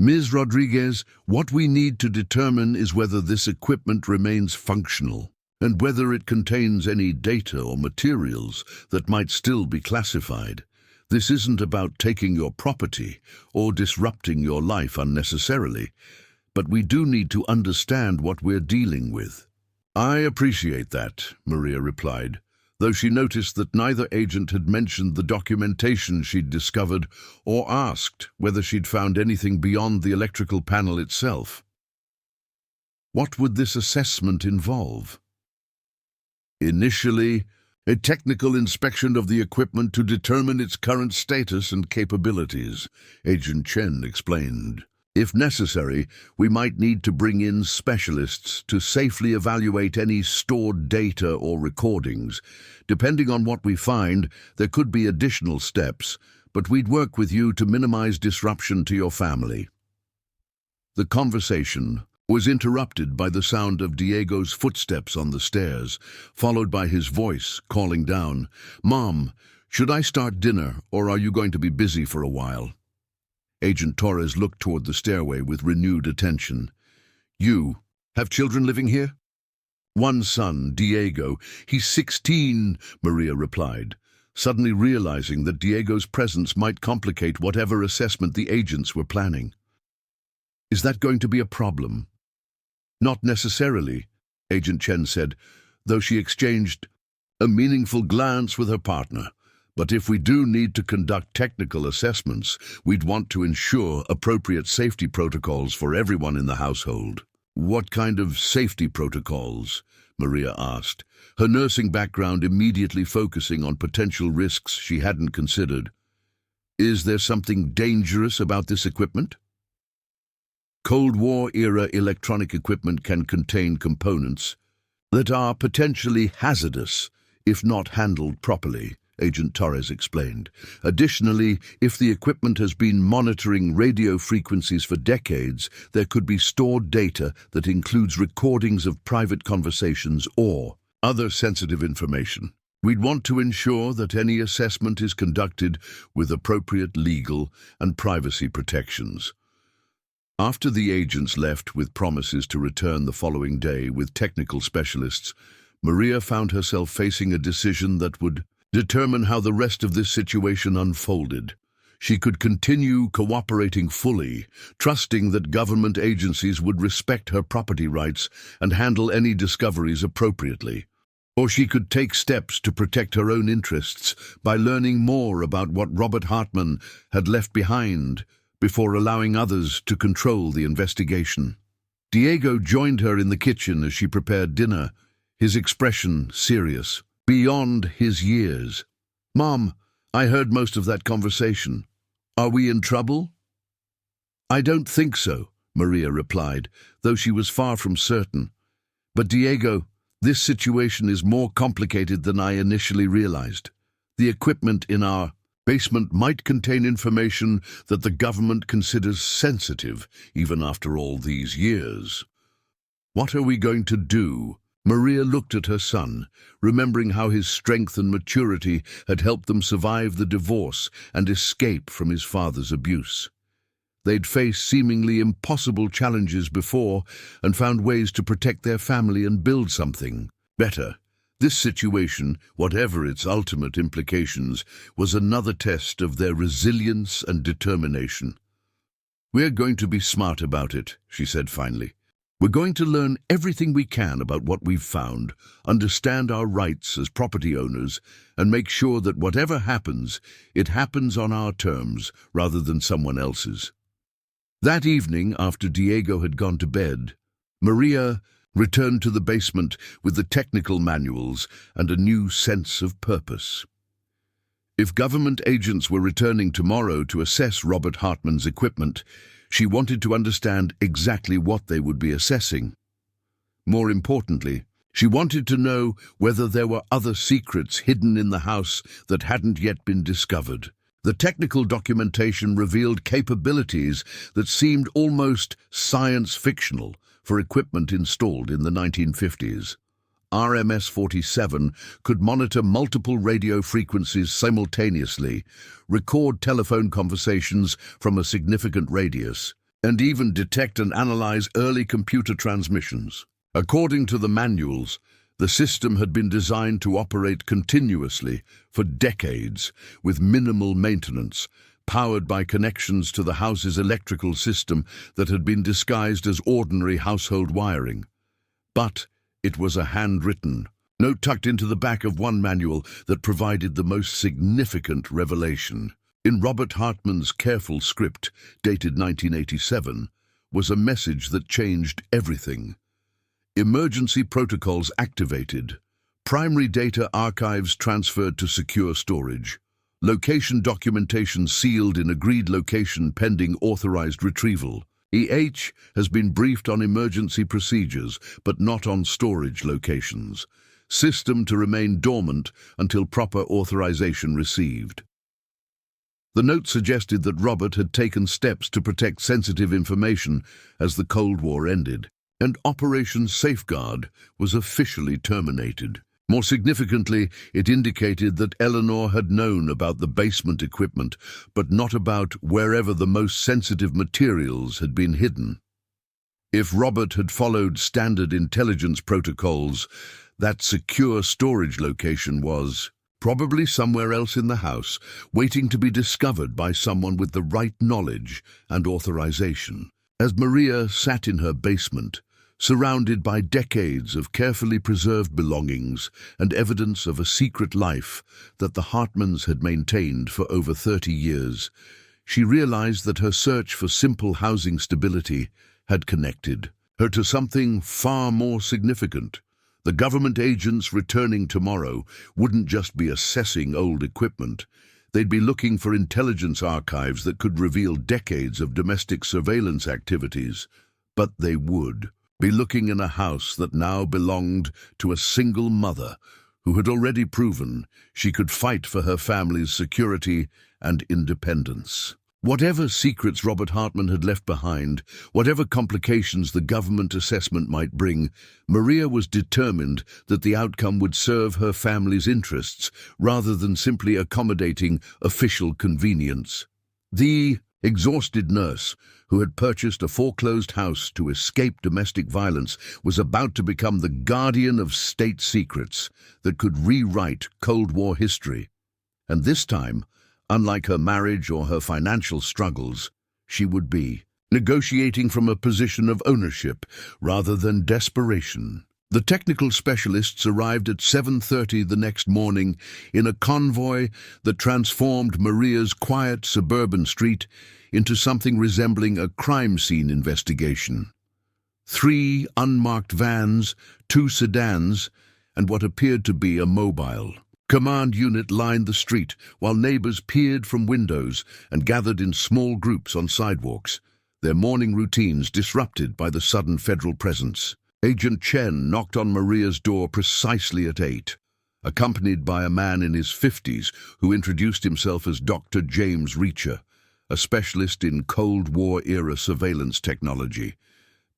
Ms. Rodriguez, what we need to determine is whether this equipment remains functional and whether it contains any data or materials that might still be classified. This isn't about taking your property or disrupting your life unnecessarily, but we do need to understand what we're dealing with. I appreciate that, Maria replied, though she noticed that neither agent had mentioned the documentation she'd discovered or asked whether she'd found anything beyond the electrical panel itself. What would this assessment involve? Initially, a technical inspection of the equipment to determine its current status and capabilities, Agent Chen explained. If necessary, we might need to bring in specialists to safely evaluate any stored data or recordings. Depending on what we find, there could be additional steps, but we'd work with you to minimize disruption to your family. The conversation was interrupted by the sound of Diego's footsteps on the stairs, followed by his voice calling down, "Mom, should I start dinner, or are you going to be busy for a while?" Agent Torres looked toward the stairway with renewed attention. "You have children living here?" "One son, Diego. He's 16, Maria replied, suddenly realizing that Diego's presence might complicate whatever assessment the agents were planning. "Is that going to be a problem?" "Not necessarily," Agent Chen said, though she exchanged a meaningful glance with her partner. "But if we do need to conduct technical assessments, we'd want to ensure appropriate safety protocols for everyone in the household." "What kind of safety protocols?" Maria asked, her nursing background immediately focusing on potential risks she hadn't considered. "Is there something dangerous about this equipment?" Cold War-era electronic equipment can contain components that are potentially hazardous if not handled properly, Agent Torres explained. Additionally, if the equipment has been monitoring radio frequencies for decades, there could be stored data that includes recordings of private conversations or other sensitive information. We'd want to ensure that any assessment is conducted with appropriate legal and privacy protections. After the agents left with promises to return the following day with technical specialists, Maria found herself facing a decision that would determine how the rest of this situation unfolded. She could continue cooperating fully, trusting that government agencies would respect her property rights and handle any discoveries appropriately. Or she could take steps to protect her own interests by learning more about what Robert Hartman had left behind before allowing others to control the investigation. Diego joined her in the kitchen as she prepared dinner, his expression serious, beyond his years. "Mom, I heard most of that conversation. Are we in trouble? I don't think so, Maria replied, though she was far from certain. But Diego, this situation is more complicated than I initially realized. The equipment in our basement might contain information that the government considers sensitive, even after all these years. What are we going to do? Maria looked at her son, remembering how his strength and maturity had helped them survive the divorce and escape from his father's abuse. They'd faced seemingly impossible challenges before and found ways to protect their family and build something better. This situation, whatever its ultimate implications, was another test of their resilience and determination. "We're going to be smart about it," she said finally. "We're going to learn everything we can about what we've found, understand our rights as property owners, and make sure that whatever happens, it happens on our terms rather than someone else's." That evening, after Diego had gone to bed, Maria returned to the basement with the technical manuals and a new sense of purpose. If government agents were returning tomorrow to assess Robert Hartman's equipment, she wanted to understand exactly what they would be assessing. More importantly, she wanted to know whether there were other secrets hidden in the house that hadn't yet been discovered. The technical documentation revealed capabilities that seemed almost science-fictional for equipment installed in the 1950s. RMS-47 could monitor multiple radio frequencies simultaneously, record telephone conversations from a significant radius, and even detect and analyze early computer transmissions. According to the manuals, the system had been designed to operate continuously for decades, with minimal maintenance, powered by connections to the house's electrical system that had been disguised as ordinary household wiring. But it was a handwritten note tucked into the back of one manual that provided the most significant revelation. In Robert Hartman's careful script, dated 1987, was a message that changed everything. Emergency protocols activated. Primary data archives transferred to secure storage. Location documentation sealed in agreed location pending authorized retrieval. EH has been briefed on emergency procedures, but not on storage locations. System to remain dormant until proper authorization received. The note suggested that Robert had taken steps to protect sensitive information as the Cold War ended, and Operation Safeguard was officially terminated. More significantly, it indicated that Eleanor had known about the basement equipment, but not about wherever the most sensitive materials had been hidden. If Robert had followed standard intelligence protocols, that secure storage location was probably somewhere else in the house, waiting to be discovered by someone with the right knowledge and authorization. As Maria sat in her basement, surrounded by decades of carefully preserved belongings and evidence of a secret life that the Hartmans had maintained for over 30 years, she realized that her search for simple housing stability had connected her to something far more significant. The government agents returning tomorrow wouldn't just be assessing old equipment. They'd be looking for intelligence archives that could reveal decades of domestic surveillance activities. But they would be looking in a house that now belonged to a single mother who had already proven she could fight for her family's security and independence. Whatever secrets Robert Hartman had left behind, whatever complications the government assessment might bring, Maria was determined that the outcome would serve her family's interests rather than simply accommodating official convenience. The exhausted nurse, who had purchased a foreclosed house to escape domestic violence, was about to become the guardian of state secrets that could rewrite Cold War history. And this time, unlike her marriage or her financial struggles, she would be negotiating from a position of ownership rather than desperation. The technical specialists arrived at 7:30 the next morning in a convoy that transformed Maria's quiet suburban street into something resembling a crime scene investigation. 3 unmarked vans, 2 sedans, and what appeared to be a mobile. Command unit lined the street, while neighbors peered from windows and gathered in small groups on sidewalks, their morning routines disrupted by the sudden federal presence. Agent Chen knocked on Maria's door precisely at 8, accompanied by a man in his 50s who introduced himself as Dr. James Reacher, a specialist in Cold War-era surveillance technology.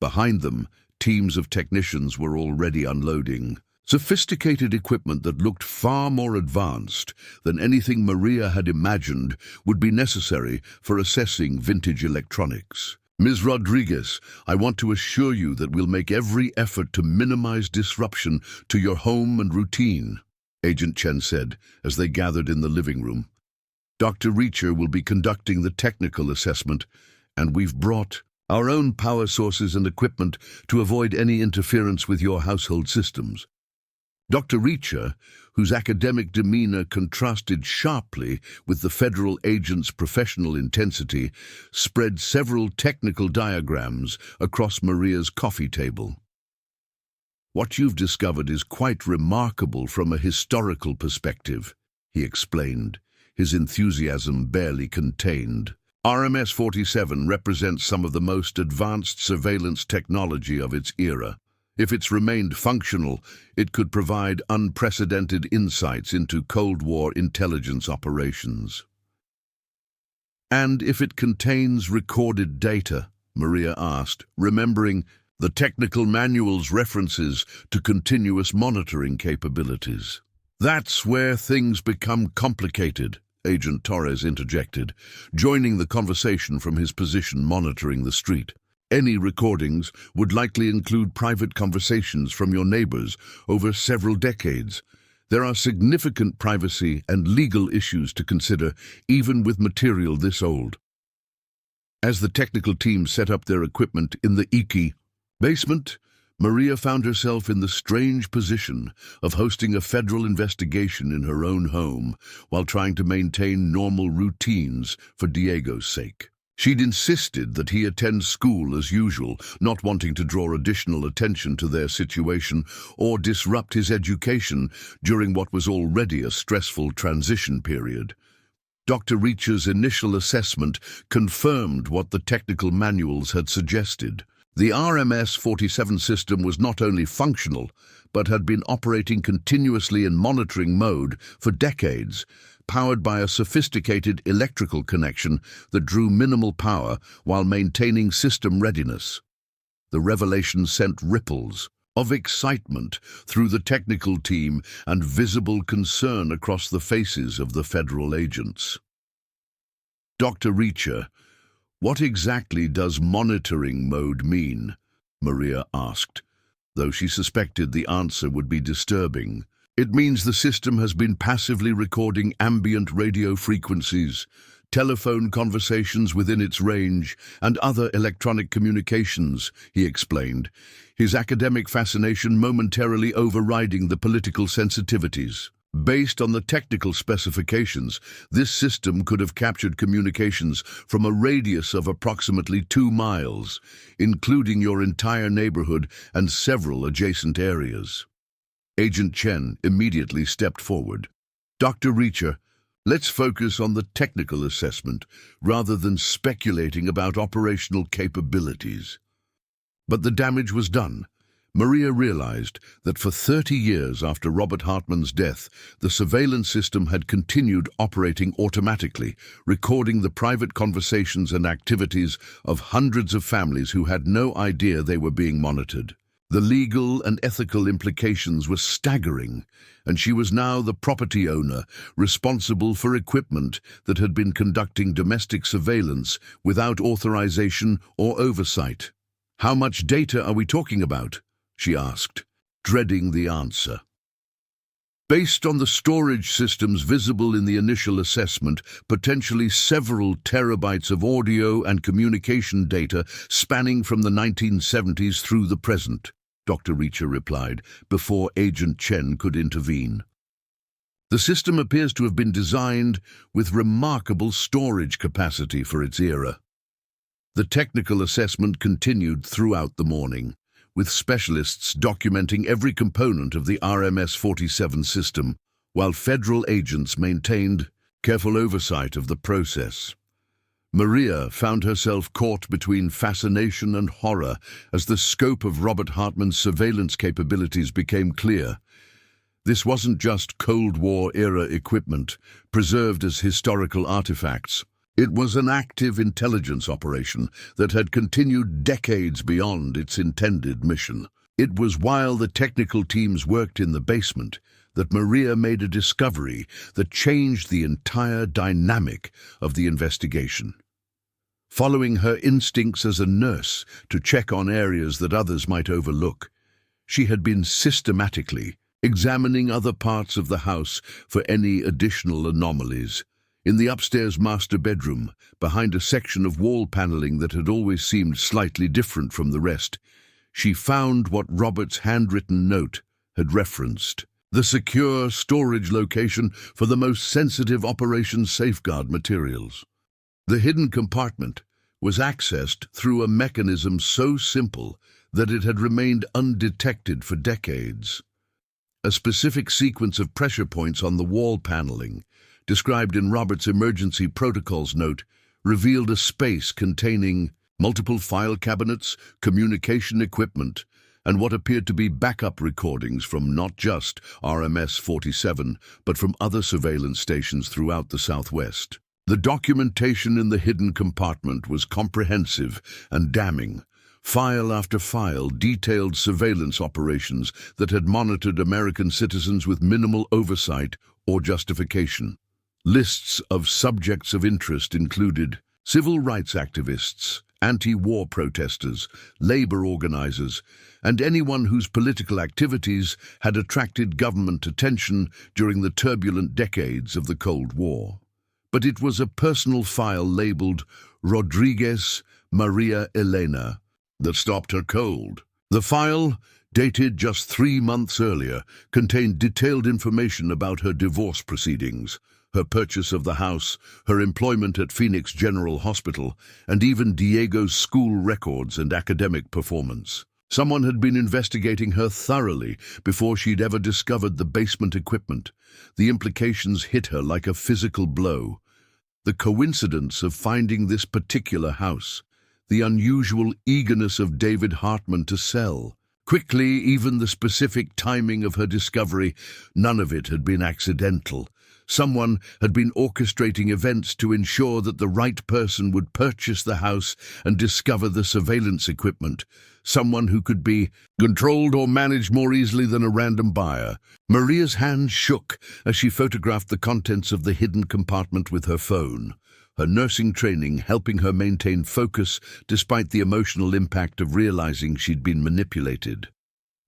Behind them, teams of technicians were already unloading sophisticated equipment that looked far more advanced than anything Maria had imagined would be necessary for assessing vintage electronics. Ms. Rodriguez, I want to assure you that we'll make every effort to minimize disruption to your home and routine, Agent Chen said as they gathered in the living room. Dr. Reacher will be conducting the technical assessment, and we've brought our own power sources and equipment to avoid any interference with your household systems. Dr. Reacher, whose academic demeanor contrasted sharply with the federal agent's professional intensity, spread several technical diagrams across Maria's coffee table. What you've discovered is quite remarkable from a historical perspective, he explained, his enthusiasm barely contained. RMS-47 represents some of the most advanced surveillance technology of its era. If it's remained functional, it could provide unprecedented insights into Cold War intelligence operations. And if it contains recorded data, Maria asked, remembering the technical manual's references to continuous monitoring capabilities. That's where things become complicated, Agent Torres interjected, joining the conversation from his position monitoring the street. Any recordings would likely include private conversations from your neighbors over several decades. There are significant privacy and legal issues to consider, even with material this old. As the technical team set up their equipment in the Iki basement, Maria found herself in the strange position of hosting a federal investigation in her own home while trying to maintain normal routines for Diego's sake. She'd insisted that he attend school as usual, not wanting to draw additional attention to their situation or disrupt his education during what was already a stressful transition period. Dr. Reacher's initial assessment confirmed what the technical manuals had suggested. The RMS-47 system was not only functional, but had been operating continuously in monitoring mode for decades, powered by a sophisticated electrical connection that drew minimal power while maintaining system readiness. The revelation sent ripples of excitement through the technical team and visible concern across the faces of the federal agents. Dr. Reacher, what exactly does monitoring mode mean? Maria asked, though she suspected the answer would be disturbing. It means the system has been passively recording ambient radio frequencies, telephone conversations within its range, and other electronic communications, he explained, his academic fascination momentarily overriding the political sensitivities. Based on the technical specifications, this system could have captured communications from a radius of approximately 2 miles, including your entire neighborhood and several adjacent areas. Agent Chen immediately stepped forward. Dr. Reacher, let's focus on the technical assessment rather than speculating about operational capabilities. But the damage was done. Maria realized that for 30 years after Robert Hartman's death, the surveillance system had continued operating automatically, recording the private conversations and activities of hundreds of families who had no idea they were being monitored. The legal and ethical implications were staggering, and she was now the property owner responsible for equipment that had been conducting domestic surveillance without authorization or oversight. How much data are we talking about? She asked, dreading the answer. Based on the storage systems visible in the initial assessment, potentially several terabytes of audio and communication data spanning from the 1970s through the present, Dr. Reacher replied, before Agent Chen could intervene. The system appears to have been designed with remarkable storage capacity for its era. The technical assessment continued throughout the morning, with specialists documenting every component of the RMS-47 system, while federal agents maintained careful oversight of the process. Maria found herself caught between fascination and horror as the scope of Robert Hartman's surveillance capabilities became clear. This wasn't just Cold War-era equipment, preserved as historical artifacts. It was an active intelligence operation that had continued decades beyond its intended mission. It was while the technical teams worked in the basement that Maria made a discovery that changed the entire dynamic of the investigation. Following her instincts as a nurse to check on areas that others might overlook, she had been systematically examining other parts of the house for any additional anomalies. In the upstairs master bedroom, behind a section of wall paneling that had always seemed slightly different from the rest, she found what Robert's handwritten note had referenced: the secure storage location for the most sensitive operations safeguard materials. The hidden compartment was accessed through a mechanism so simple that it had remained undetected for decades. A specific sequence of pressure points on the wall paneling, described in Robert's emergency protocols note, revealed a space containing multiple file cabinets, communication equipment, and what appeared to be backup recordings from not just RMS-47, but from other surveillance stations throughout the Southwest. The documentation in the hidden compartment was comprehensive and damning. File after file detailed surveillance operations that had monitored American citizens with minimal oversight or justification. Lists of subjects of interest included civil rights activists, anti-war protesters, labor organizers, and anyone whose political activities had attracted government attention during the turbulent decades of the Cold War. But it was a personal file labeled Rodriguez Maria Elena that stopped her cold. The file, dated just 3 months earlier, contained detailed information about her divorce proceedings, her purchase of the house, her employment at Phoenix General Hospital, and even Diego's school records and academic performance. Someone had been investigating her thoroughly before she'd ever discovered the basement equipment. The implications hit her like a physical blow. The coincidence of finding this particular house, the unusual eagerness of David Hartman to sell. Quickly, even the specific timing of her discovery, none of it had been accidental. Someone had been orchestrating events to ensure that the right person would purchase the house and discover the surveillance equipment. Someone who could be controlled or managed more easily than a random buyer. Maria's hand shook as she photographed the contents of the hidden compartment with her phone, her nursing training helping her maintain focus despite the emotional impact of realizing she'd been manipulated.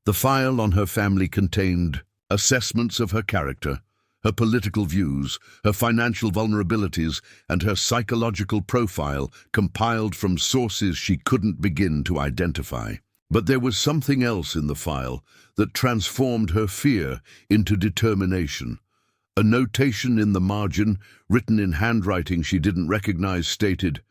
The file on her family contained assessments of her character, her political views, her financial vulnerabilities, and her psychological profile compiled from sources she couldn't begin to identify. But there was something else in the file that transformed her fear into determination. A notation in the margin, written in handwriting she didn't recognize, stated,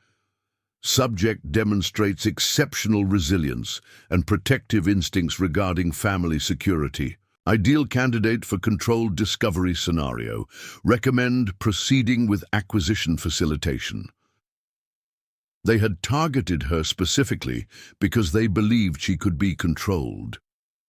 "Subject demonstrates exceptional resilience and protective instincts regarding family security. Ideal candidate for controlled discovery scenario. Recommend proceeding with acquisition facilitation." They had targeted her specifically because they believed she could be controlled.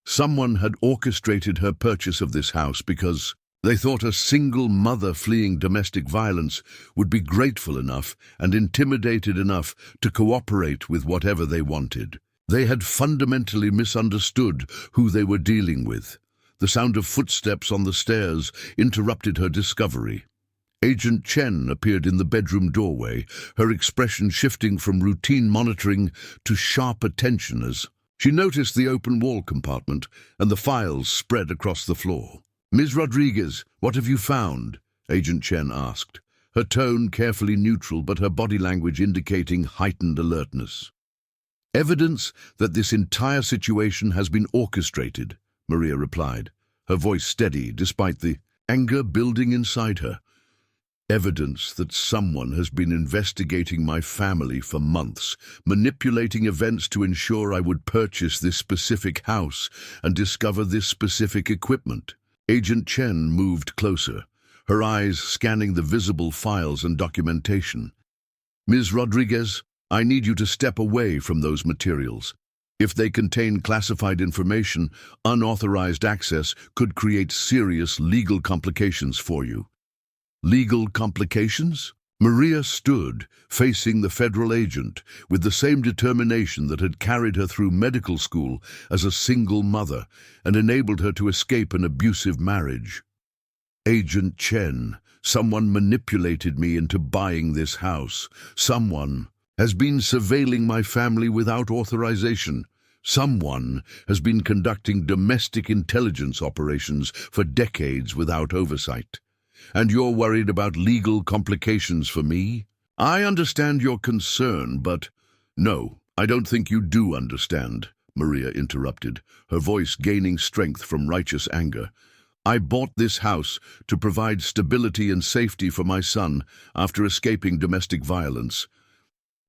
Someone had orchestrated her purchase of this house because they thought a single mother fleeing domestic violence would be grateful enough and intimidated enough to cooperate with whatever they wanted. They had fundamentally misunderstood who they were dealing with. The sound of footsteps on the stairs interrupted her discovery. Agent Chen appeared in the bedroom doorway, her expression shifting from routine monitoring to sharp attention as she noticed the open wall compartment and the files spread across the floor. "Ms. Rodriguez, what have you found?" Agent Chen asked, her tone carefully neutral but her body language indicating heightened alertness. "Evidence that this entire situation has been orchestrated," Maria replied, her voice steady despite the anger building inside her. "Evidence that someone has been investigating my family for months, manipulating events to ensure I would purchase this specific house and discover this specific equipment." Agent Chen moved closer, her eyes scanning the visible files and documentation. Ms. Rodriguez, I need you to step away from those materials. If they contain classified information, unauthorized access could create serious legal complications for you. Legal complications? Maria stood, facing the federal agent, with the same determination that had carried her through medical school as a single mother and enabled her to escape an abusive marriage. Agent Chen, someone manipulated me into buying this house. Someone has been surveilling my family without authorization. Someone has been conducting domestic intelligence operations for decades without oversight. And you're worried about legal complications for me? I understand your concern, but no, I don't think you do understand, Maria interrupted, her voice gaining strength from righteous anger. I bought this house to provide stability and safety for my son after escaping domestic violence.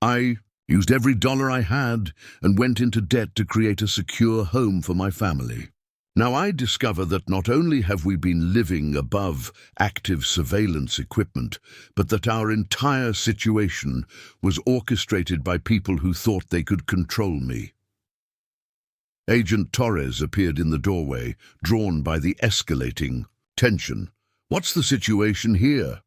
I used every dollar I had and went into debt to create a secure home for my family. Now I discover that not only have we been living above active surveillance equipment, but that our entire situation was orchestrated by people who thought they could control me. Agent Torres appeared in the doorway, drawn by the escalating tension. What's the situation here?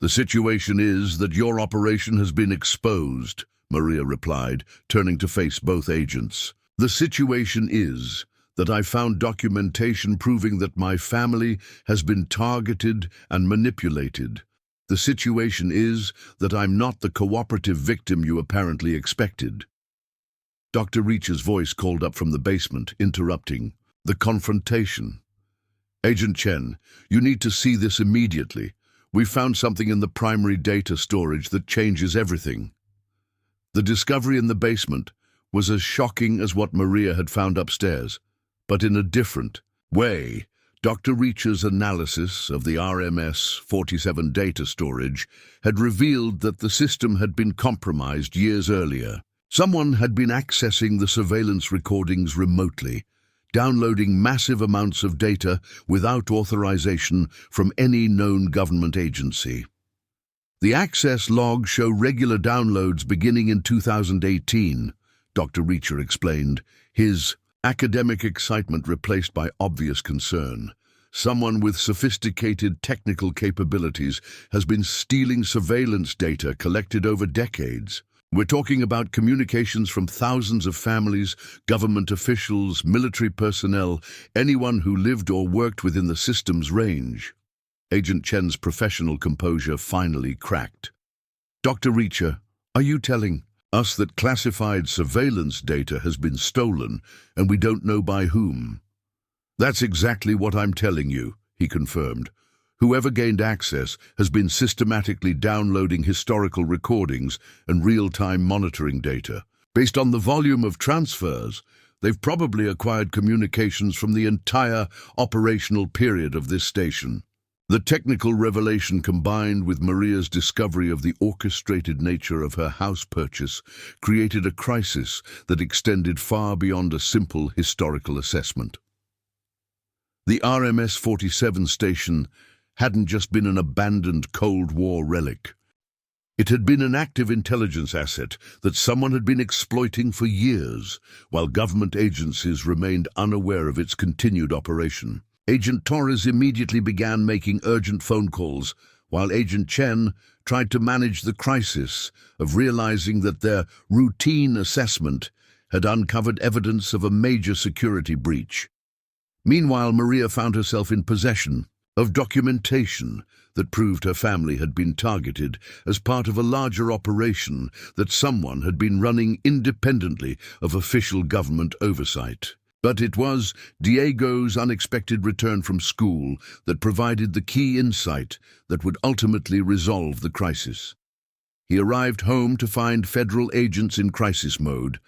The situation is that your operation has been exposed, Maria replied, turning to face both agents. The situation is that I found documentation proving that my family has been targeted and manipulated. The situation is that I'm not the cooperative victim you apparently expected. Dr. Reach's voice called up from the basement, interrupting the confrontation. Agent Chen, you need to see this immediately. We found something in the primary data storage that changes everything. The discovery in the basement was as shocking as what Maria had found upstairs, but in a different way. Dr. Reach's analysis of the RMS-47 data storage had revealed that the system had been compromised years earlier. Someone had been accessing the surveillance recordings remotely, downloading massive amounts of data without authorization from any known government agency. The access logs show regular downloads beginning in 2018, Dr. Reacher explained, his academic excitement replaced by obvious concern. Someone with sophisticated technical capabilities has been stealing surveillance data collected over decades. We're talking about communications from thousands of families, government officials, military personnel, anyone who lived or worked within the system's range. Agent Chen's professional composure finally cracked. Dr. Reacher, are you telling us that classified surveillance data has been stolen and we don't know by whom? That's exactly what I'm telling you, he confirmed. Whoever gained access has been systematically downloading historical recordings and real-time monitoring data. Based on the volume of transfers, they've probably acquired communications from the entire operational period of this station. The technical revelation combined with Maria's discovery of the orchestrated nature of her house purchase created a crisis that extended far beyond a simple historical assessment. The RMS-47 station hadn't just been an abandoned Cold War relic. It had been an active intelligence asset that someone had been exploiting for years, while government agencies remained unaware of its continued operation. Agent Torres immediately began making urgent phone calls, while Agent Chen tried to manage the crisis of realizing that their routine assessment had uncovered evidence of a major security breach. Meanwhile, Maria found herself in possession of documentation that proved her family had been targeted as part of a larger operation that someone had been running independently of official government oversight. But it was Diego's unexpected return from school that provided the key insight that would ultimately resolve the crisis. He arrived home to find federal agents in crisis mode,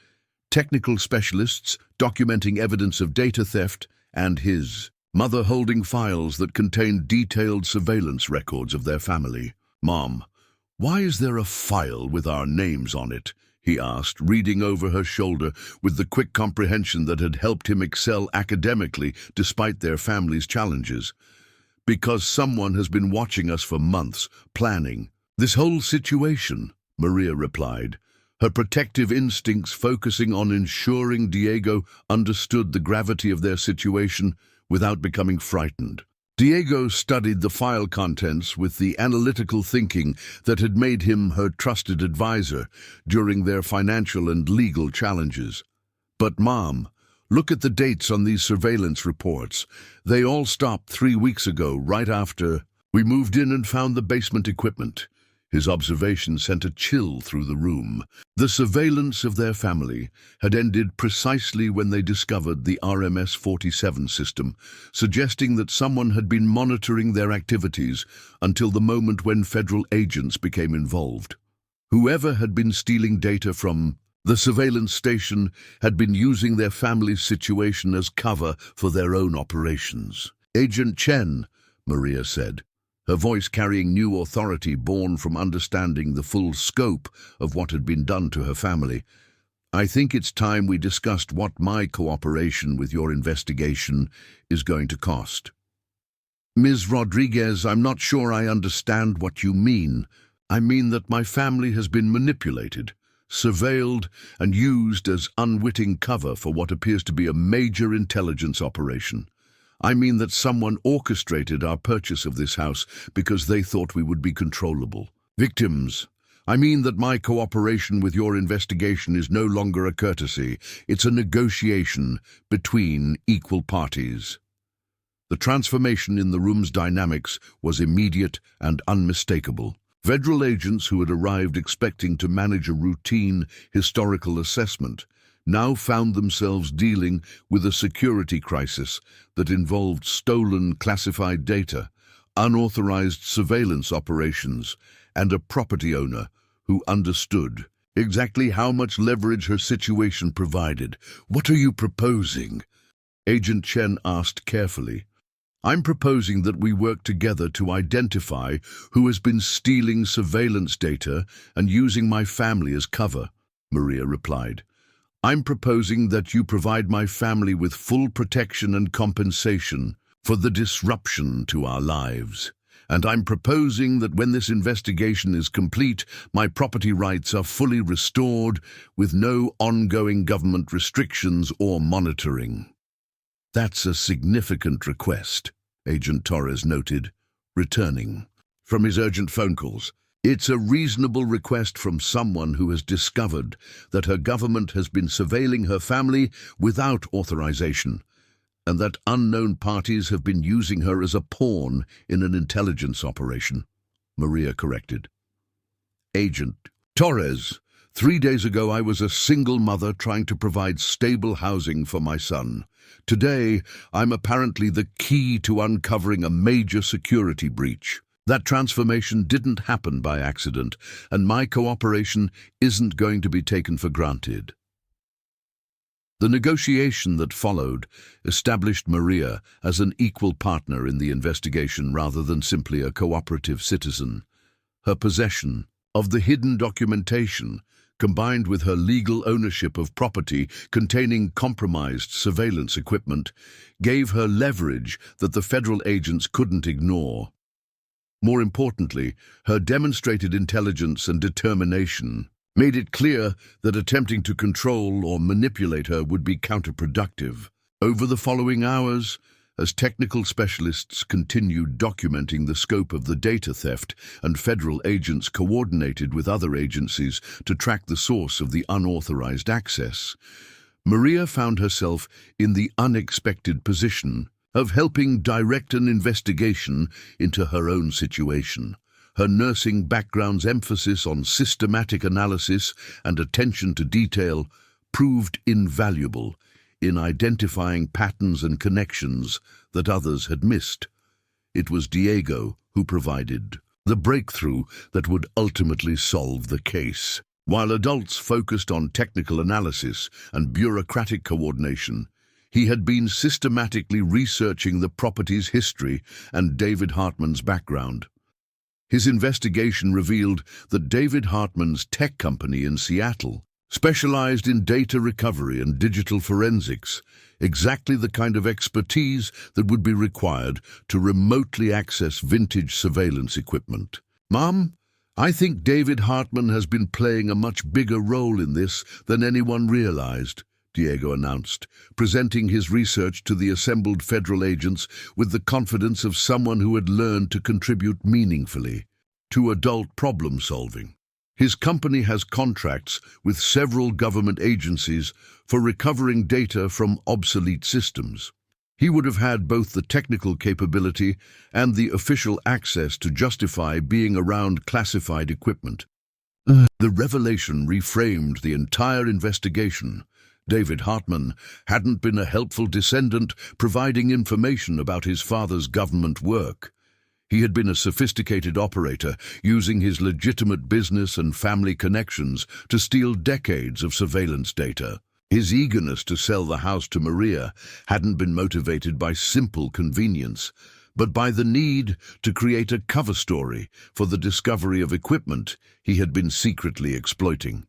technical specialists documenting evidence of data theft, and his mother holding files that contained detailed surveillance records of their family. "Mom, why is there a file with our names on it?" he asked, reading over her shoulder with the quick comprehension that had helped him excel academically despite their family's challenges. Because someone has been watching us for months, planning this whole situation, Maria replied, her protective instincts focusing on ensuring Diego understood the gravity of their situation without becoming frightened. Diego studied the file contents with the analytical thinking that had made him her trusted advisor during their financial and legal challenges. But, Mom, look at the dates on these surveillance reports. They all stopped 3 weeks ago, right after we moved in and found the basement equipment. His observation sent a chill through the room. The surveillance of their family had ended precisely when they discovered the RMS 47 system, suggesting that someone had been monitoring their activities until the moment when federal agents became involved. Whoever had been stealing data from the surveillance station had been using their family's situation as cover for their own operations. "Agent Chen," Maria said, her voice carrying new authority born from understanding the full scope of what had been done to her family. "I think it's time we discussed what my cooperation with your investigation is going to cost." "Ms. Rodriguez, I'm not sure I understand what you mean. I mean that my family has been manipulated, surveilled, and used as unwitting cover for what appears to be a major intelligence operation. I mean that someone orchestrated our purchase of this house because they thought we would be controllable. Victims, I mean that my cooperation with your investigation is no longer a courtesy. It's a negotiation between equal parties." The transformation in the room's dynamics was immediate and unmistakable. Federal agents who had arrived expecting to manage a routine historical assessment now found themselves dealing with a security crisis that involved stolen classified data, unauthorized surveillance operations, and a property owner who understood exactly how much leverage her situation provided. "What are you proposing?" Agent Chen asked carefully. "I'm proposing that we work together to identify who has been stealing surveillance data and using my family as cover," Maria replied. "I'm proposing that you provide my family with full protection and compensation for the disruption to our lives. And I'm proposing that when this investigation is complete, my property rights are fully restored with no ongoing government restrictions or monitoring." "That's a significant request," Agent Torres noted, returning from his urgent phone calls. "It's a reasonable request from someone who has discovered that her government has been surveilling her family without authorization, and that unknown parties have been using her as a pawn in an intelligence operation," Maria corrected. "Agent Torres, 3 days ago I was a single mother trying to provide stable housing for my son. Today, I'm apparently the key to uncovering a major security breach. That transformation didn't happen by accident, and my cooperation isn't going to be taken for granted." The negotiation that followed established Maria as an equal partner in the investigation rather than simply a cooperative citizen. Her possession of the hidden documentation, combined with her legal ownership of property containing compromised surveillance equipment, gave her leverage that the federal agents couldn't ignore. More importantly, her demonstrated intelligence and determination made it clear that attempting to control or manipulate her would be counterproductive. Over the following hours, as technical specialists continued documenting the scope of the data theft and federal agents coordinated with other agencies to track the source of the unauthorized access, Maria found herself in the unexpected position of helping direct an investigation into her own situation. Her nursing background's emphasis on systematic analysis and attention to detail proved invaluable in identifying patterns and connections that others had missed. It was Diego who provided the breakthrough that would ultimately solve the case. While adults focused on technical analysis and bureaucratic coordination, he had been systematically researching the property's history and David Hartman's background. His investigation revealed that David Hartman's tech company in Seattle specialized in data recovery and digital forensics, exactly the kind of expertise that would be required to remotely access vintage surveillance equipment. "Mom, I think David Hartman has been playing a much bigger role in this than anyone realized," Diego announced, presenting his research to the assembled federal agents with the confidence of someone who had learned to contribute meaningfully to adult problem-solving. His company has contracts with several government agencies for recovering data from obsolete systems. He would have had both the technical capability and the official access to justify being around classified equipment. The revelation reframed the entire investigation. David Hartman hadn't been a helpful descendant providing information about his father's government work. He had been a sophisticated operator, using his legitimate business and family connections to steal decades of surveillance data. His eagerness to sell the house to Maria hadn't been motivated by simple convenience, but by the need to create a cover story for the discovery of equipment he had been secretly exploiting.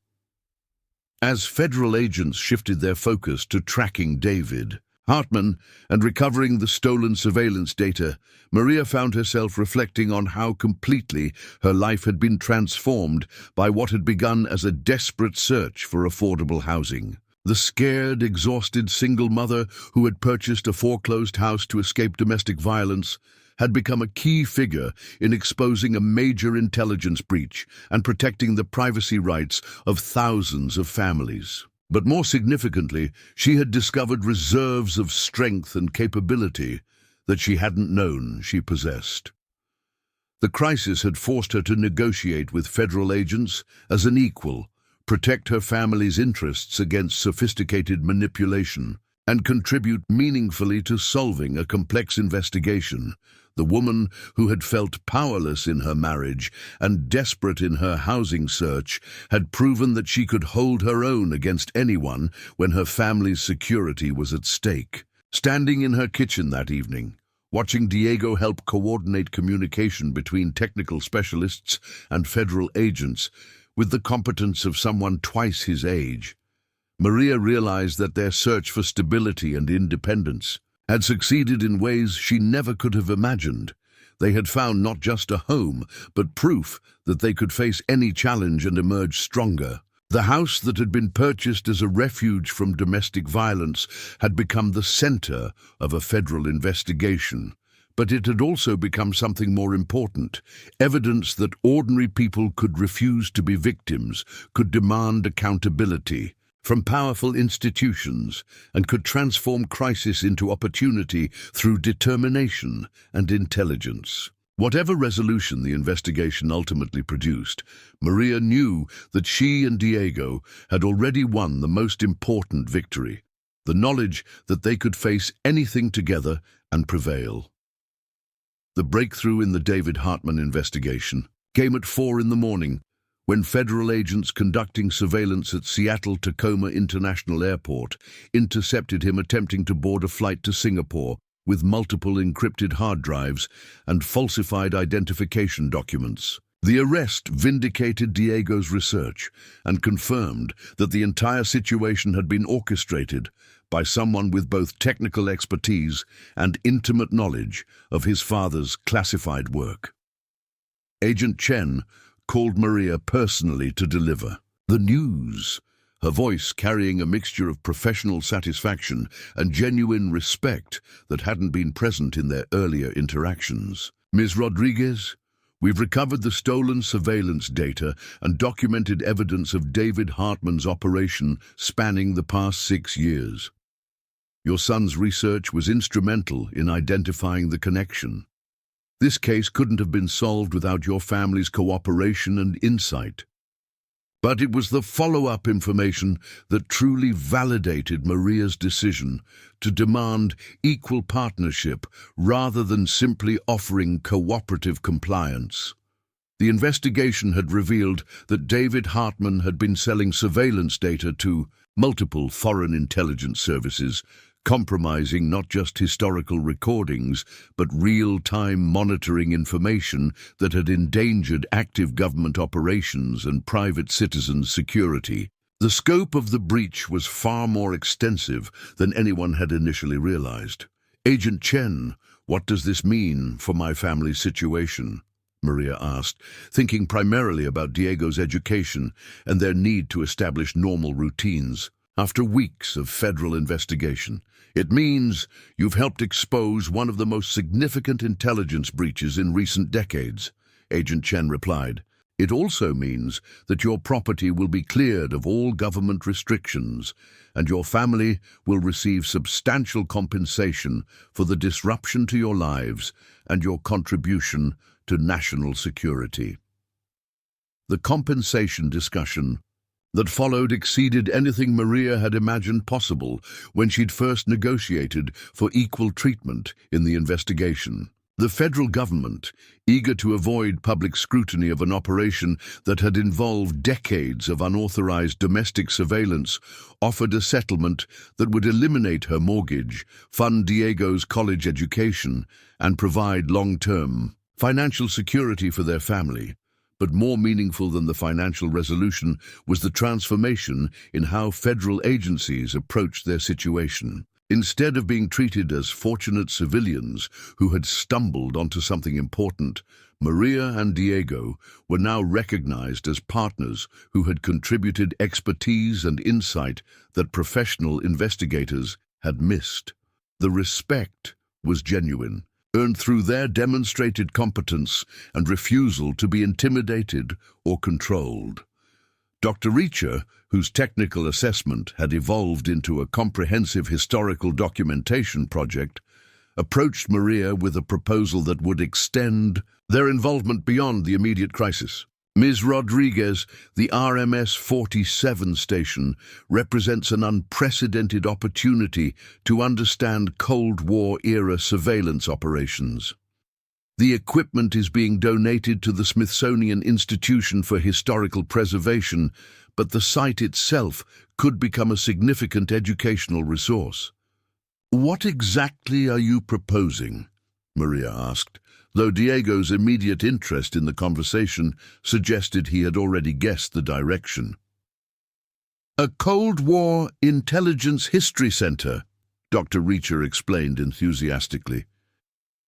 As federal agents shifted their focus to tracking David Hartman and recovering the stolen surveillance data, Maria found herself reflecting on how completely her life had been transformed by what had begun as a desperate search for affordable housing. The scared, exhausted single mother who had purchased a foreclosed house to escape domestic violence had become a key figure in exposing a major intelligence breach and protecting the privacy rights of thousands of families. But more significantly, she had discovered reserves of strength and capability that she hadn't known she possessed. The crisis had forced her to negotiate with federal agents as an equal, protect her family's interests against sophisticated manipulation, and contribute meaningfully to solving a complex investigation. The woman who had felt powerless in her marriage and desperate in her housing search had proven that she could hold her own against anyone when her family's security was at stake. Standing in her kitchen that evening, watching Diego help coordinate communication between technical specialists and federal agents with the competence of someone twice his age, Maria realized that their search for stability and independence had succeeded in ways she never could have imagined. They had found not just a home, but proof that they could face any challenge and emerge stronger. The house that had been purchased as a refuge from domestic violence had become the center of a federal investigation. But it had also become something more important, evidence that ordinary people could refuse to be victims, could demand accountability from powerful institutions, and could transform crisis into opportunity through determination and intelligence. Whatever resolution the investigation ultimately produced, Maria knew that she and Diego had already won the most important victory, the knowledge that they could face anything together and prevail. The breakthrough in the David Hartman investigation came at 4 a.m, when federal agents conducting surveillance at Seattle-Tacoma International Airport intercepted him attempting to board a flight to Singapore with multiple encrypted hard drives and falsified identification documents. The arrest vindicated Diego's research and confirmed that the entire situation had been orchestrated by someone with both technical expertise and intimate knowledge of his father's classified work. Agent Chen called Maria personally to deliver the news, her voice carrying a mixture of professional satisfaction and genuine respect that hadn't been present in their earlier interactions. "Ms. Rodriguez, we've recovered the stolen surveillance data and documented evidence of David Hartman's operation spanning the past 6 years. Your son's research was instrumental in identifying the connection. This case couldn't have been solved without your family's cooperation and insight. But it was the follow-up information that truly validated Maria's decision to demand equal partnership rather than simply offering cooperative compliance. The investigation had revealed that David Hartman had been selling surveillance data to multiple foreign intelligence services, compromising not just historical recordings, but real-time monitoring information that had endangered active government operations and private citizens' security. The scope of the breach was far more extensive than anyone had initially realized. "Agent Chen, what does this mean for my family's situation?" Maria asked, thinking primarily about Diego's education and their need to establish normal routines. "After weeks of federal investigation, it means you've helped expose one of the most significant intelligence breaches in recent decades," Agent Chen replied. "It also means that your property will be cleared of all government restrictions, and your family will receive substantial compensation for the disruption to your lives and your contribution to national security." The compensation discussion that followed exceeded anything Maria had imagined possible when she'd first negotiated for equal treatment in the investigation. The federal government, eager to avoid public scrutiny of an operation that had involved decades of unauthorized domestic surveillance, offered a settlement that would eliminate her mortgage, fund Diego's college education, and provide long-term financial security for their family. But more meaningful than the financial resolution was the transformation in how federal agencies approached their situation. Instead of being treated as fortunate civilians who had stumbled onto something important, Maria and Diego were now recognized as partners who had contributed expertise and insight that professional investigators had missed. The respect was genuine, earned through their demonstrated competence and refusal to be intimidated or controlled. Dr. Reacher, whose technical assessment had evolved into a comprehensive historical documentation project, approached Maria with a proposal that would extend their involvement beyond the immediate crisis. "Ms. Rodriguez, the RMS 47 station represents an unprecedented opportunity to understand Cold War-era surveillance operations. The equipment is being donated to the Smithsonian Institution for Historical Preservation, but the site itself could become a significant educational resource." "What exactly are you proposing?" Maria asked, though Diego's immediate interest in the conversation suggested he had already guessed the direction. "A Cold War Intelligence History Center," Dr. Reacher explained enthusiastically.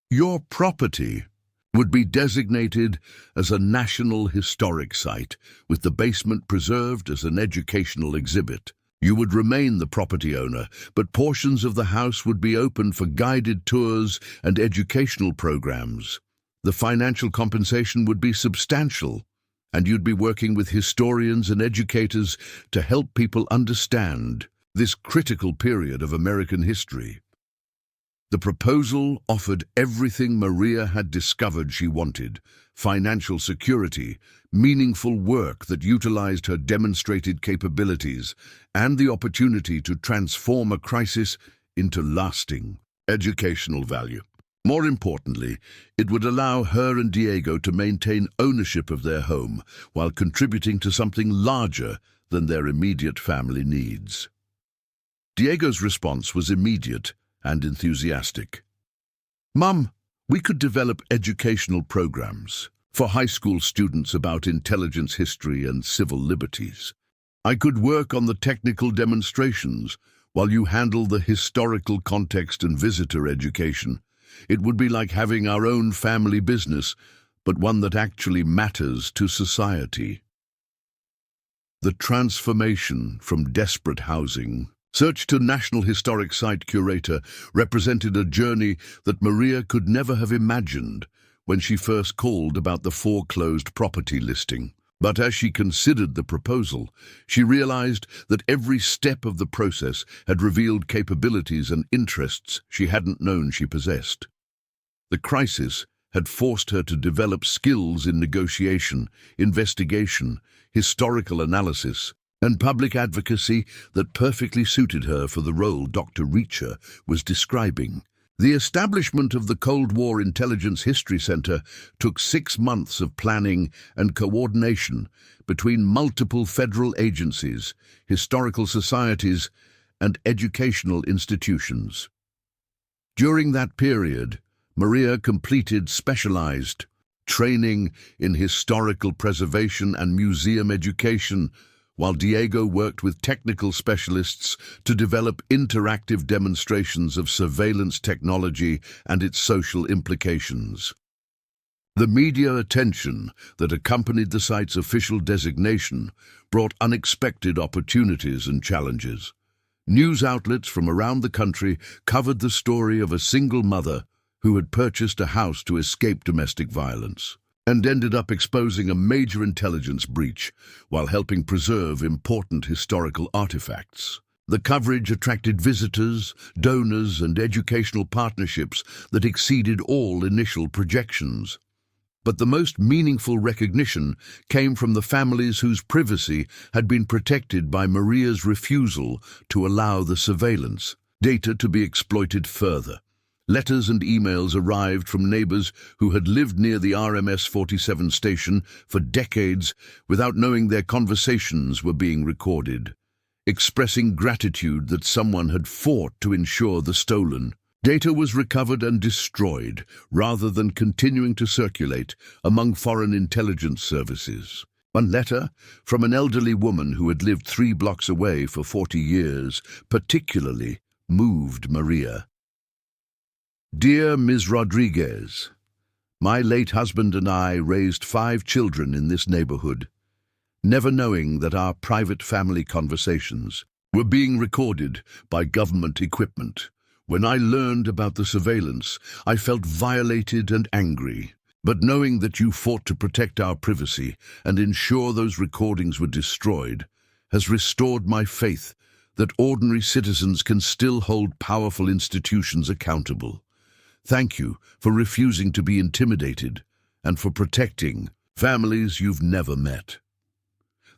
"Your property would be designated as a National Historic Site, with the basement preserved as an educational exhibit. You would remain the property owner, but portions of the house would be open for guided tours and educational programs. The financial compensation would be substantial, and you'd be working with historians and educators to help people understand this critical period of American history." The proposal offered everything Maria had discovered she wanted: financial security, meaningful work that utilized her demonstrated capabilities, and the opportunity to transform a crisis into lasting educational value. More importantly, it would allow her and Diego to maintain ownership of their home while contributing to something larger than their immediate family needs. Diego's response was immediate and enthusiastic. "Mum, we could develop educational programs for high school students about intelligence history and civil liberties. I could work on the technical demonstrations while you handle the historical context and visitor education. It would be like having our own family business, but one that actually matters to society." The transformation from desperate housing search to National Historic Site curator represented a journey that Maria could never have imagined when she first called about the foreclosed property listing. But as she considered the proposal, she realized that every step of the process had revealed capabilities and interests she hadn't known she possessed. The crisis had forced her to develop skills in negotiation, investigation, historical analysis, and public advocacy that perfectly suited her for the role Dr. Reacher was describing. The establishment of the Cold War Intelligence History Center took 6 months of planning and coordination between multiple federal agencies, historical societies, and educational institutions. During that period, Maria completed specialized training in historical preservation and museum education, while Diego worked with technical specialists to develop interactive demonstrations of surveillance technology and its social implications. The media attention that accompanied the site's official designation brought unexpected opportunities and challenges. News outlets from around the country covered the story of a single mother who had purchased a house to escape domestic violence and ended up exposing a major intelligence breach while helping preserve important historical artifacts. The coverage attracted visitors, donors, and educational partnerships that exceeded all initial projections. But the most meaningful recognition came from the families whose privacy had been protected by Maria's refusal to allow the surveillance data to be exploited further. Letters and emails arrived from neighbors who had lived near the RMS 47 station for decades without knowing their conversations were being recorded, expressing gratitude that someone had fought to ensure the stolen data was recovered and destroyed, rather than continuing to circulate among foreign intelligence services. One letter from an elderly woman who had lived 3 blocks away for 40 years particularly moved Maria. Dear Ms. Rodriguez, my late husband and I raised 5 children in this neighborhood, never knowing that our private family conversations were being recorded by government equipment. When I learned about the surveillance, I felt violated and angry. But knowing that you fought to protect our privacy and ensure those recordings were destroyed has restored my faith that ordinary citizens can still hold powerful institutions accountable. Thank you for refusing to be intimidated and for protecting families you've never met.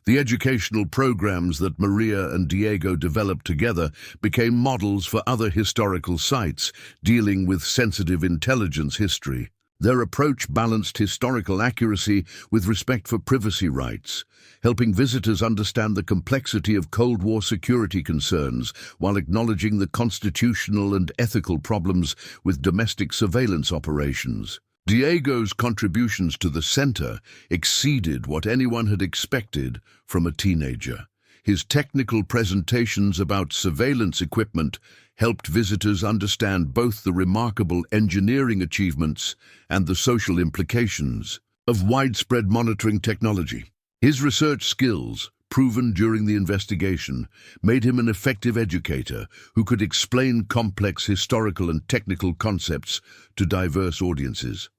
The educational programs that Maria and Diego developed together became models for other historical sites dealing with sensitive intelligence history. Their approach balanced historical accuracy with respect for privacy rights, helping visitors understand the complexity of Cold War security concerns while acknowledging the constitutional and ethical problems with domestic surveillance operations. Diego's contributions to the center exceeded what anyone had expected from a teenager. His technical presentations about surveillance equipment helped visitors understand both the remarkable engineering achievements and the social implications of widespread monitoring technology. His research skills, proven during the investigation, made him an effective educator who could explain complex historical and technical concepts to diverse audiences.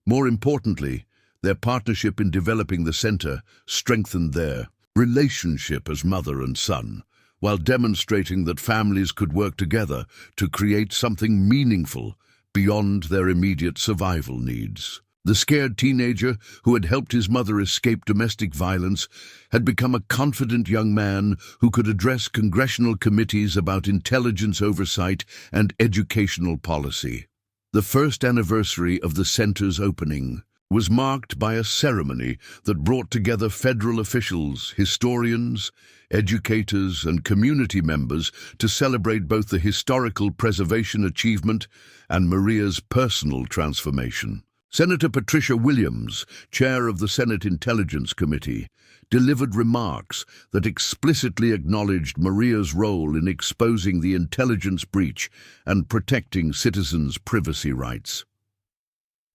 More importantly, their partnership in developing the center strengthened their relationship as mother and son, while demonstrating that families could work together to create something meaningful beyond their immediate survival needs. The scared teenager who had helped his mother escape domestic violence had become a confident young man who could address congressional committees about intelligence oversight and educational policy. The first anniversary of the center's opening was marked by a ceremony that brought together federal officials, historians, educators, and community members to celebrate both the historical preservation achievement and Maria's personal transformation. Senator Patricia Williams, chair of the Senate Intelligence Committee, delivered remarks that explicitly acknowledged Maria's role in exposing the intelligence breach and protecting citizens' privacy rights.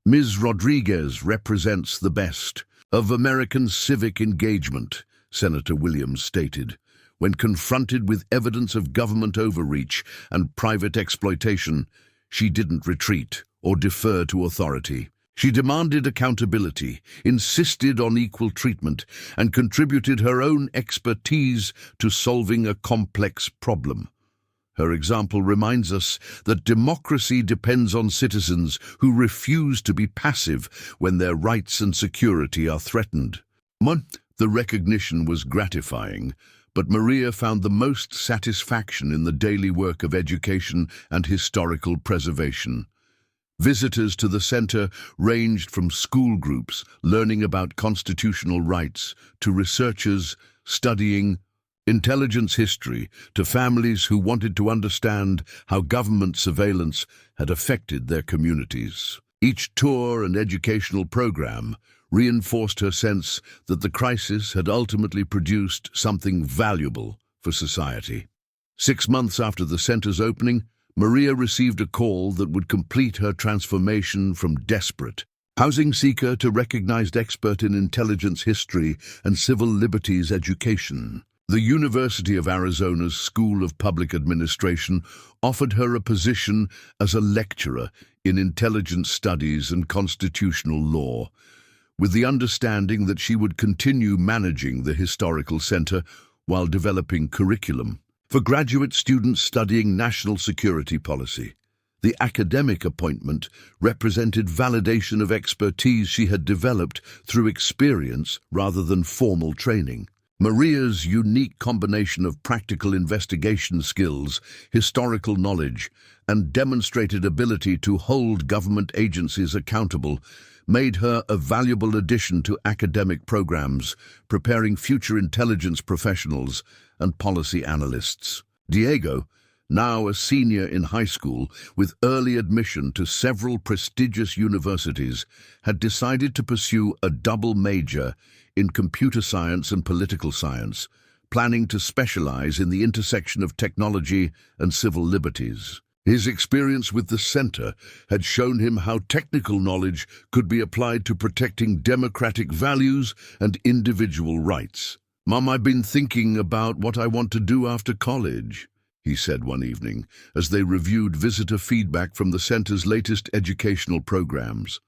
Ms. Rodriguez represents the best of American civic engagement, Senator Williams stated. When confronted with evidence of government overreach and private exploitation, she didn't retreat or defer to authority. She demanded accountability, insisted on equal treatment, and contributed her own expertise to solving a complex problem. Her example reminds us that democracy depends on citizens who refuse to be passive when their rights and security are threatened. The recognition was gratifying, but Maria found the most satisfaction in the daily work of education and historical preservation. Visitors to the center ranged from school groups learning about constitutional rights to researchers studying intelligence history to families who wanted to understand how government surveillance had affected their communities. Each tour and educational program reinforced her sense that the crisis had ultimately produced something valuable for society. 6 months after the center's opening, Maria received a call that would complete her transformation from desperate housing seeker to recognized expert in intelligence history and civil liberties education. The University of Arizona's School of Public Administration offered her a position as a lecturer in intelligence studies and constitutional law, with the understanding that she would continue managing the historical center while developing curriculum for graduate students studying national security policy. The academic appointment represented validation of expertise she had developed through experience rather than formal training. Maria's unique combination of practical investigation skills, historical knowledge, and demonstrated ability to hold government agencies accountable made her a valuable addition to academic programs, preparing future intelligence professionals and policy analysts. Diego, now a senior in high school with early admission to several prestigious universities, had decided to pursue a double major in computer science and political science, planning to specialize in the intersection of technology and civil liberties. His experience with the center had shown him how technical knowledge could be applied to protecting democratic values and individual rights. "Mom, I've been thinking about what I want to do after college," he said one evening, as they reviewed visitor feedback from the center's latest educational programs.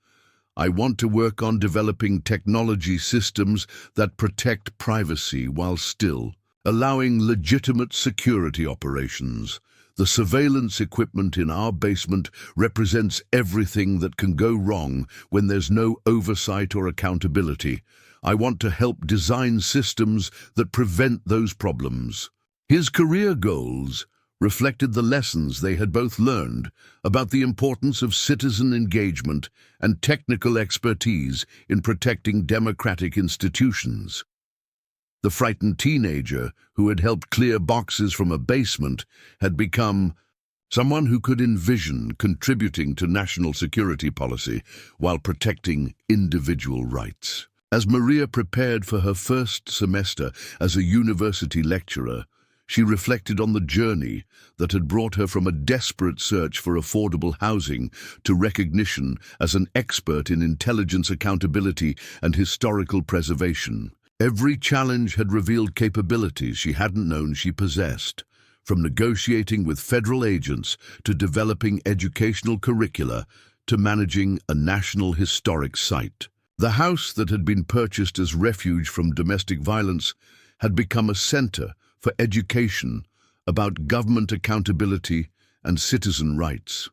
"I want to work on developing technology systems that protect privacy while still allowing legitimate security operations. The surveillance equipment in our basement represents everything that can go wrong when there's no oversight or accountability. I want to help design systems that prevent those problems." His career goals reflected the lessons they had both learned about the importance of citizen engagement and technical expertise in protecting democratic institutions. The frightened teenager who had helped clear boxes from a basement had become someone who could envision contributing to national security policy while protecting individual rights. As Maria prepared for her first semester as a university lecturer, she reflected on the journey that had brought her from a desperate search for affordable housing to recognition as an expert in intelligence accountability and historical preservation. Every challenge had revealed capabilities she hadn't known she possessed, from negotiating with federal agents to developing educational curricula to managing a national historic site. The house that had been purchased as refuge from domestic violence had become a center for education about government accountability and citizen rights.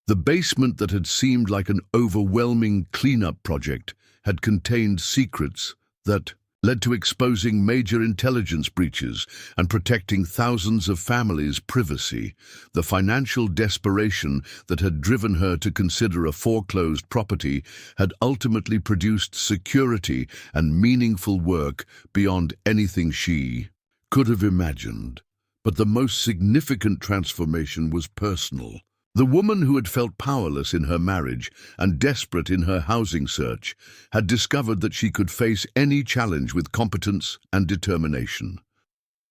The basement that had seemed like an overwhelming cleanup project had contained secrets that led to exposing major intelligence breaches and protecting thousands of families' privacy. The financial desperation that had driven her to consider a foreclosed property had ultimately produced security and meaningful work beyond anything she could have imagined. But the most significant transformation was personal. The woman who had felt powerless in her marriage and desperate in her housing search had discovered that she could face any challenge with competence and determination.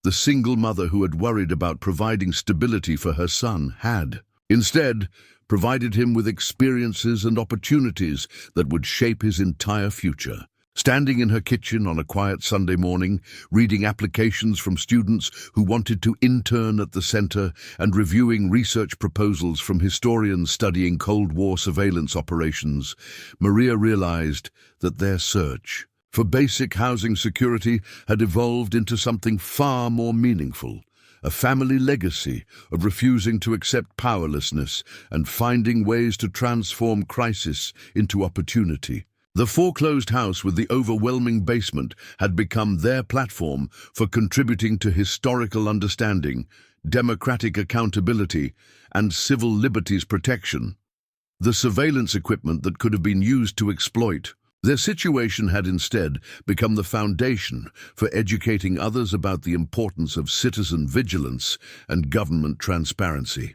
The single mother who had worried about providing stability for her son had, instead, provided him with experiences and opportunities that would shape his entire future. Standing in her kitchen on a quiet Sunday morning, reading applications from students who wanted to intern at the center and reviewing research proposals from historians studying Cold War surveillance operations, Maria realized that their search for basic housing security had evolved into something far more meaningful, a family legacy of refusing to accept powerlessness and finding ways to transform crisis into opportunity. The foreclosed house with the overwhelming basement had become their platform for contributing to historical understanding, democratic accountability, and civil liberties protection. The surveillance equipment that could have been used to exploit their situation had instead become the foundation for educating others about the importance of citizen vigilance and government transparency.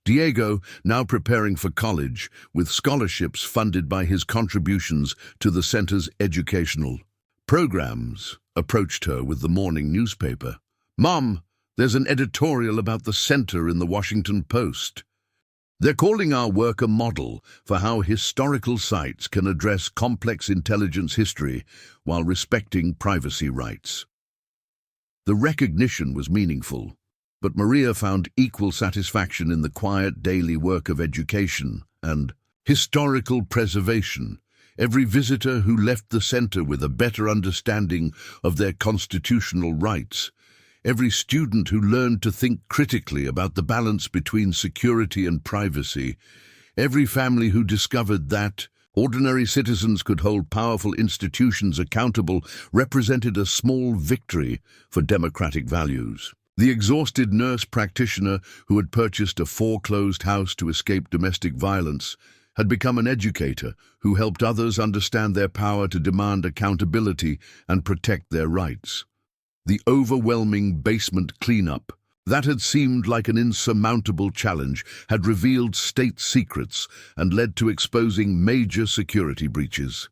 Diego, now preparing for college, with scholarships funded by his contributions to the center's educational programs, approached her with the morning newspaper. "Mom, there's an editorial about the center in the Washington Post. They're calling our work a model for how historical sites can address complex intelligence history while respecting privacy rights." The recognition was meaningful, but Maria found equal satisfaction in the quiet daily work of education and historical preservation. Every visitor who left the center with a better understanding of their constitutional rights, every student who learned to think critically about the balance between security and privacy, every family who discovered that ordinary citizens could hold powerful institutions accountable represented a small victory for democratic values. The exhausted nurse practitioner who had purchased a foreclosed house to escape domestic violence had become an educator who helped others understand their power to demand accountability and protect their rights. The overwhelming basement cleanup that had seemed like an insurmountable challenge had revealed state secrets and led to exposing major security breaches.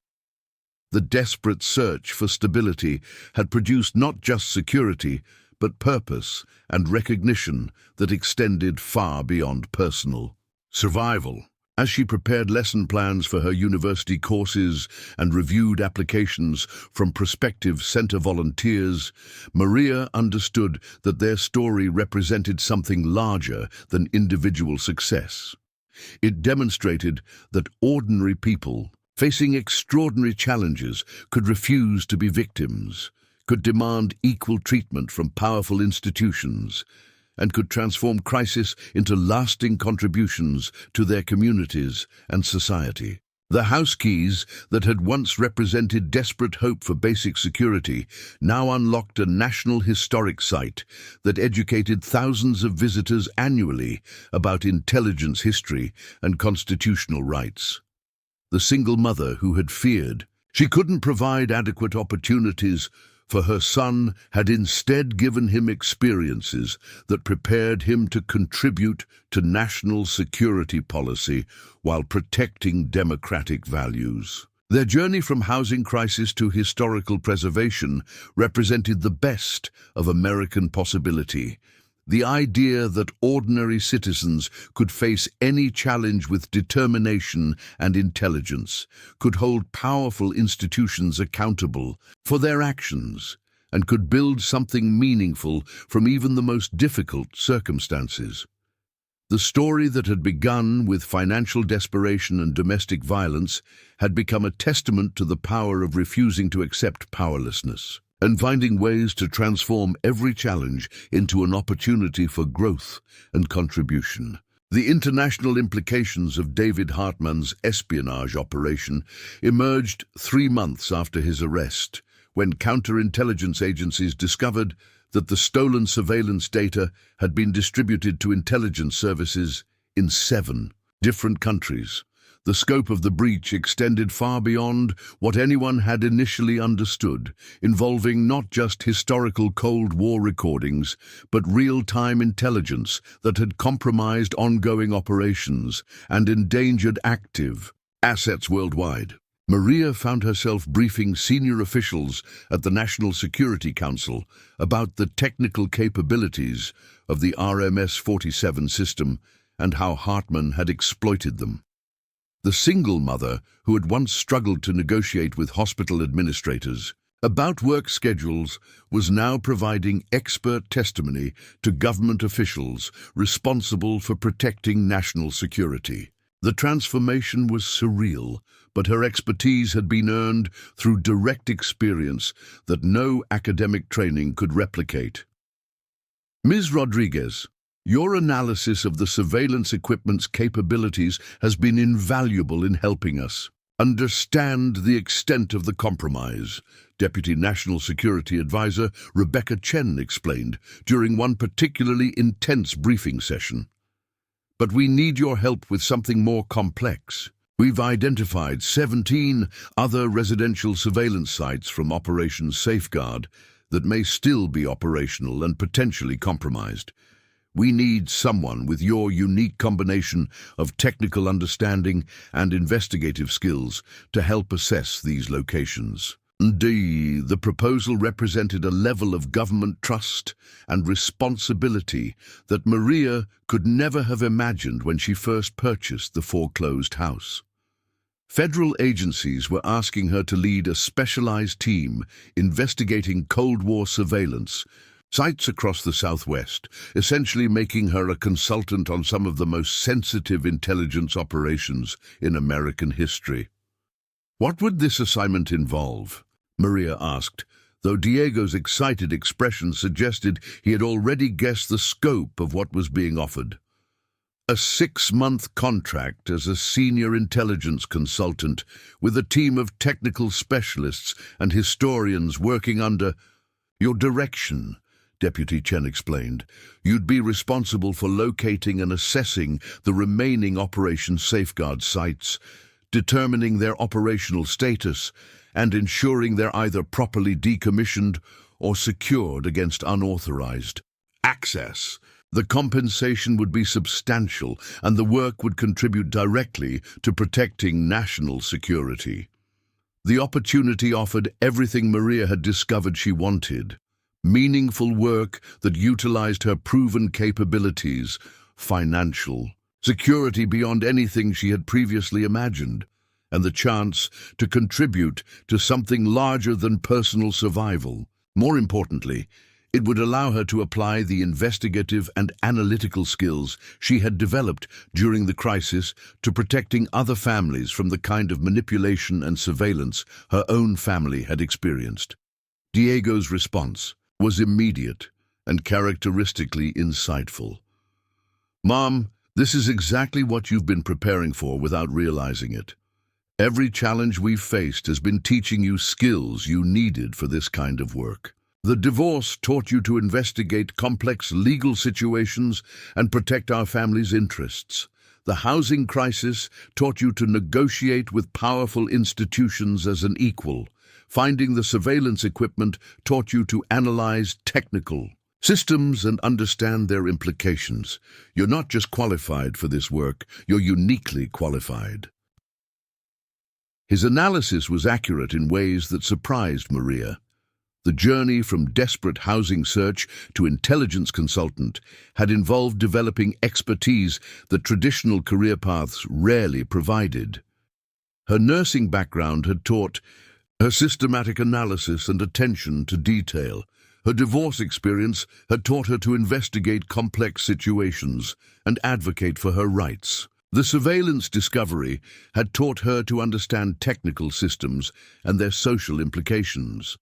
The desperate search for stability had produced not just security, but purpose and recognition that extended far beyond personal survival. As she prepared lesson plans for her university courses and reviewed applications from prospective center volunteers, Maria understood that their story represented something larger than individual success. It demonstrated that ordinary people, facing extraordinary challenges, could refuse to be victims, could demand equal treatment from powerful institutions, and could transform crisis into lasting contributions to their communities and society. The house keys that had once represented desperate hope for basic security now unlocked a national historic site that educated thousands of visitors annually about intelligence history and constitutional rights. The single mother who had feared she couldn't provide adequate opportunities for her son had instead given him experiences that prepared him to contribute to national security policy while protecting democratic values. Their journey from housing crisis to historical preservation represented the best of American possibility. The idea that ordinary citizens could face any challenge with determination and intelligence, could hold powerful institutions accountable for their actions, and could build something meaningful from even the most difficult circumstances. The story that had begun with financial desperation and domestic violence had become a testament to the power of refusing to accept powerlessness and finding ways to transform every challenge into an opportunity for growth and contribution. The international implications of David Hartman's espionage operation emerged 3 months after his arrest, when counterintelligence agencies discovered that the stolen surveillance data had been distributed to intelligence services in 7 different countries. The scope of the breach extended far beyond what anyone had initially understood, involving not just historical Cold War recordings, but real-time intelligence that had compromised ongoing operations and endangered active assets worldwide. Maria found herself briefing senior officials at the National Security Council about the technical capabilities of the RMS-47 system and how Hartman had exploited them. The single mother who had once struggled to negotiate with hospital administrators about work schedules was now providing expert testimony to government officials responsible for protecting national security. The transformation was surreal, but her expertise had been earned through direct experience that no academic training could replicate. Ms. Rodriguez, your analysis of the surveillance equipment's capabilities has been invaluable in helping us understand the extent of the compromise, Deputy National Security Advisor Rebecca Chen explained during one particularly intense briefing session. But we need your help with something more complex. We've identified 17 other residential surveillance sites from Operation Safeguard that may still be operational and potentially compromised. We need someone with your unique combination of technical understanding and investigative skills to help assess these locations. The proposal represented a level of government trust and responsibility that Maria could never have imagined when she first purchased the foreclosed house. Federal agencies were asking her to lead a specialized team investigating Cold War surveillance sites across the Southwest, essentially making her a consultant on some of the most sensitive intelligence operations in American history. What would this assignment involve? Maria asked, though Diego's excited expression suggested he had already guessed the scope of what was being offered. A 6-month contract as a senior intelligence consultant with a team of technical specialists and historians working under your direction, Deputy Chen explained. You'd be responsible for locating and assessing the remaining Operation Safeguard sites, determining their operational status, and ensuring they're either properly decommissioned or secured against unauthorized access. The compensation would be substantial, and the work would contribute directly to protecting national security. The opportunity offered everything Maria had discovered she wanted: meaningful work that utilized her proven capabilities, financial security beyond anything she had previously imagined, and the chance to contribute to something larger than personal survival. More importantly, it would allow her to apply the investigative and analytical skills she had developed during the crisis to protecting other families from the kind of manipulation and surveillance her own family had experienced. Diego's response was immediate and characteristically insightful. "Mom, this is exactly what you've been preparing for without realizing it. Every challenge we've faced has been teaching you skills you needed for this kind of work. The divorce taught you to investigate complex legal situations and protect our family's interests. The housing crisis taught you to negotiate with powerful institutions as an equal. Finding the surveillance equipment taught you to analyze technical systems and understand their implications. You're not just qualified for this work, you're uniquely qualified." His analysis was accurate in ways that surprised Maria. The journey from desperate housing search to intelligence consultant had involved developing expertise that traditional career paths rarely provided. Her nursing background had taught her systematic analysis and attention to detail. Her divorce experience had taught her to investigate complex situations and advocate for her rights. The surveillance discovery had taught her to understand technical systems and their social implications.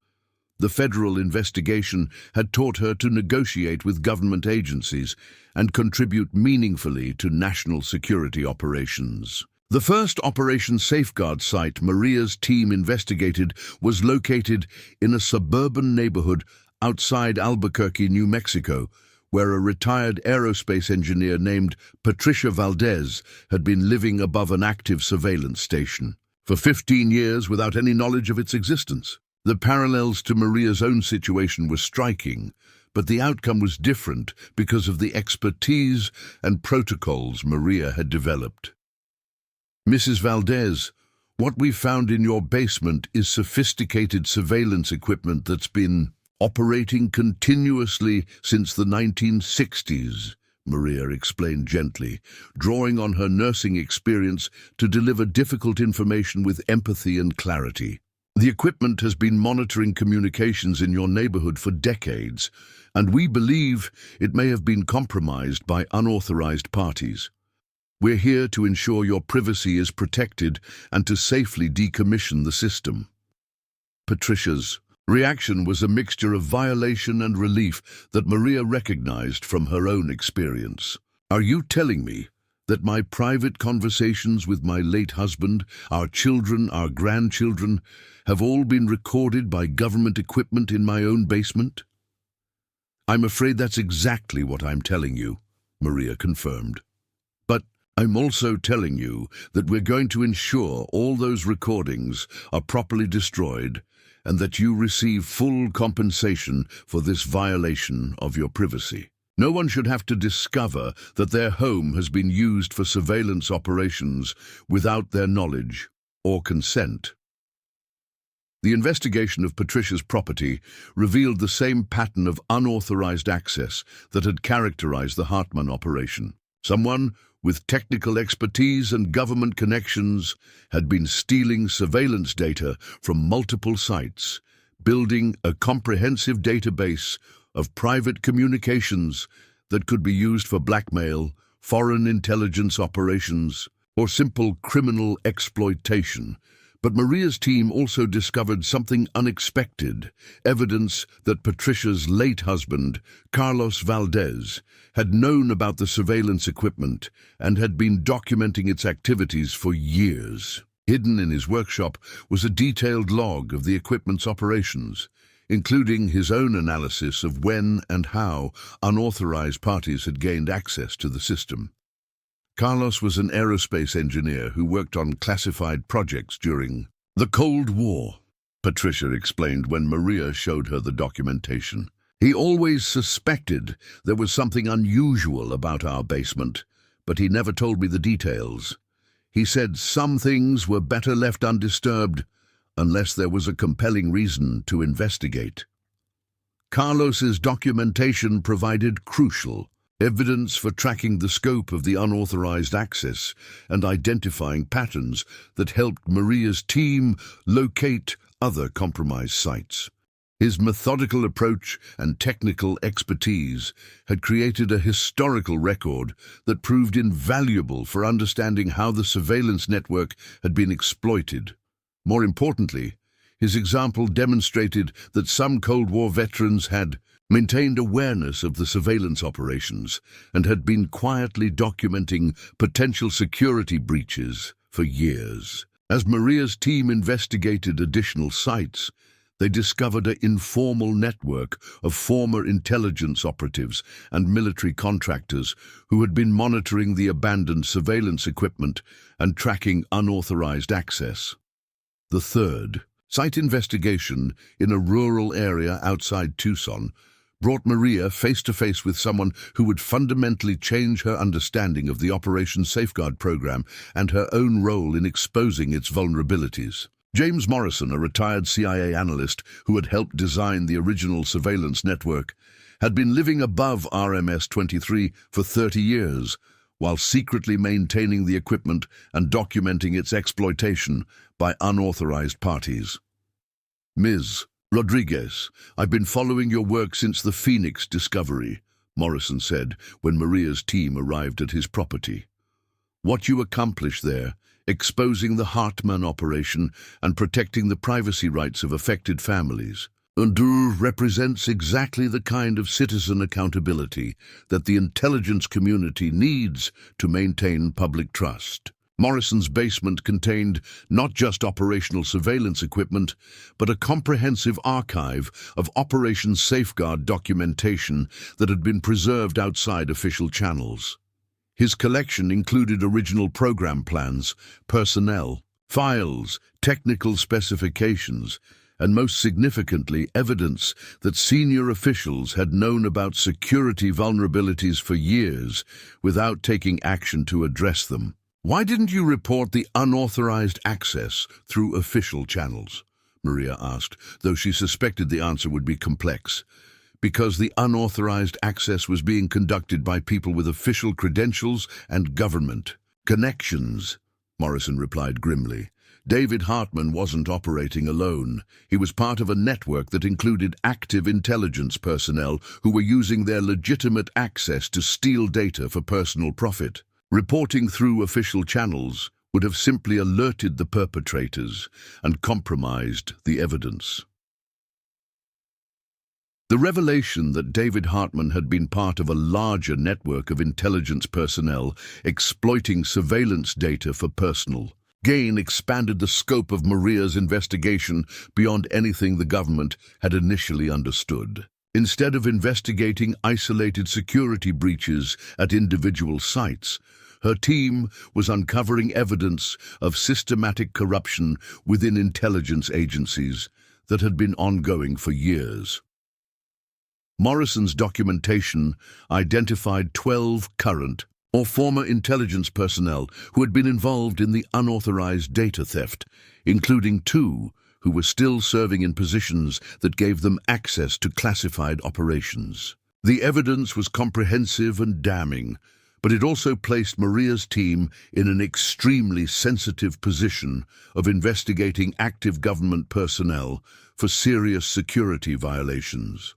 The federal investigation had taught her to negotiate with government agencies and contribute meaningfully to national security operations. The first Operation Safeguard site Maria's team investigated was located in a suburban neighborhood outside Albuquerque, New Mexico, where a retired aerospace engineer named Patricia Valdez had been living above an active surveillance station for 15 years without any knowledge of its existence. The parallels to Maria's own situation were striking, but the outcome was different because of the expertise and protocols Maria had developed. "Mrs. Valdez, what we found in your basement is sophisticated surveillance equipment that's been operating continuously since the 1960s, Maria explained gently, drawing on her nursing experience to deliver difficult information with empathy and clarity. The equipment has been monitoring communications in your neighborhood for decades, and we believe it may have been compromised by unauthorized parties. We're here to ensure your privacy is protected and to safely decommission the system." Patricia's reaction was a mixture of violation and relief that Maria recognized from her own experience. "Are you telling me that my private conversations with my late husband, our children, our grandchildren, have all been recorded by government equipment in my own basement?" "I'm afraid that's exactly what I'm telling you," Maria confirmed. "But I'm also telling you that we're going to ensure all those recordings are properly destroyed and that you receive full compensation for this violation of your privacy." No one should have to discover that their home has been used for surveillance operations without their knowledge or consent. The investigation of Patricia's property revealed the same pattern of unauthorized access that had characterized the Hartman operation. Someone with technical expertise and government connections had been stealing surveillance data from multiple sites, building a comprehensive database of private communications that could be used for blackmail, foreign intelligence operations, or simple criminal exploitation. But Maria's team also discovered something unexpected, evidence that Patricia's late husband, Carlos Valdez, had known about the surveillance equipment and had been documenting its activities for years. Hidden in his workshop was a detailed log of the equipment's operations, including his own analysis of when and how unauthorized parties had gained access to the system. Carlos was an aerospace engineer who worked on classified projects during the Cold War, Patricia explained when Maria showed her the documentation. He always suspected there was something unusual about our basement, but he never told me the details. He said some things were better left undisturbed unless there was a compelling reason to investigate. Carlos's documentation provided crucial evidence for tracking the scope of the unauthorized access and identifying patterns that helped Maria's team locate other compromised sites. His methodical approach and technical expertise had created a historical record that proved invaluable for understanding how the surveillance network had been exploited. More importantly, his example demonstrated that some Cold War veterans had maintained awareness of the surveillance operations and had been quietly documenting potential security breaches for years. As Maria's team investigated additional sites, they discovered an informal network of former intelligence operatives and military contractors who had been monitoring the abandoned surveillance equipment and tracking unauthorized access. The third, site investigation in a rural area outside Tucson, brought Maria face-to-face with someone who would fundamentally change her understanding of the Operation Safeguard program and her own role in exposing its vulnerabilities. James Morrison, a retired CIA analyst who had helped design the original surveillance network, had been living above RMS-23 for 30 years, while secretly maintaining the equipment and documenting its exploitation by unauthorized parties. Ms. Rodriguez, I've been following your work since the Phoenix discovery, Morrison said when Maria's team arrived at his property. What you accomplished there, exposing the Hartman operation and protecting the privacy rights of affected families, represents exactly the kind of citizen accountability that the intelligence community needs to maintain public trust. Morrison's basement contained not just operational surveillance equipment, but a comprehensive archive of Operation Safeguard documentation that had been preserved outside official channels. His collection included original program plans, personnel, files, technical specifications, and most significantly, evidence that senior officials had known about security vulnerabilities for years without taking action to address them. Why didn't you report the unauthorized access through official channels? Maria asked, though she suspected the answer would be complex. Because the unauthorized access was being conducted by people with official credentials and government connections, Morrison replied grimly. David Hartman wasn't operating alone. He was part of a network that included active intelligence personnel who were using their legitimate access to steal data for personal profit. Reporting through official channels would have simply alerted the perpetrators and compromised the evidence. The revelation that David Hartman had been part of a larger network of intelligence personnel exploiting surveillance data for personal gain expanded the scope of Maria's investigation beyond anything the government had initially understood. Instead of investigating isolated security breaches at individual sites, her team was uncovering evidence of systematic corruption within intelligence agencies that had been ongoing for years. Morrison's documentation identified 12 current or former intelligence personnel who had been involved in the unauthorized data theft, including 2 who were still serving in positions that gave them access to classified operations. The evidence was comprehensive and damning, but it also placed Maria's team in an extremely sensitive position of investigating active government personnel for serious security violations.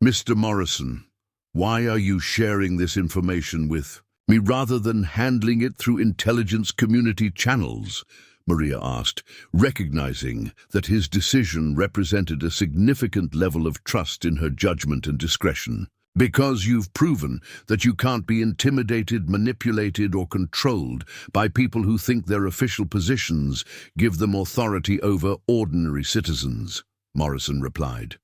Mr. Morrison, why are you sharing this information with me rather than handling it through intelligence community channels? Maria asked, recognizing that his decision represented a significant level of trust in her judgment and discretion. Because you've proven that you can't be intimidated, manipulated, or controlled by people who think their official positions give them authority over ordinary citizens, Morrison replied.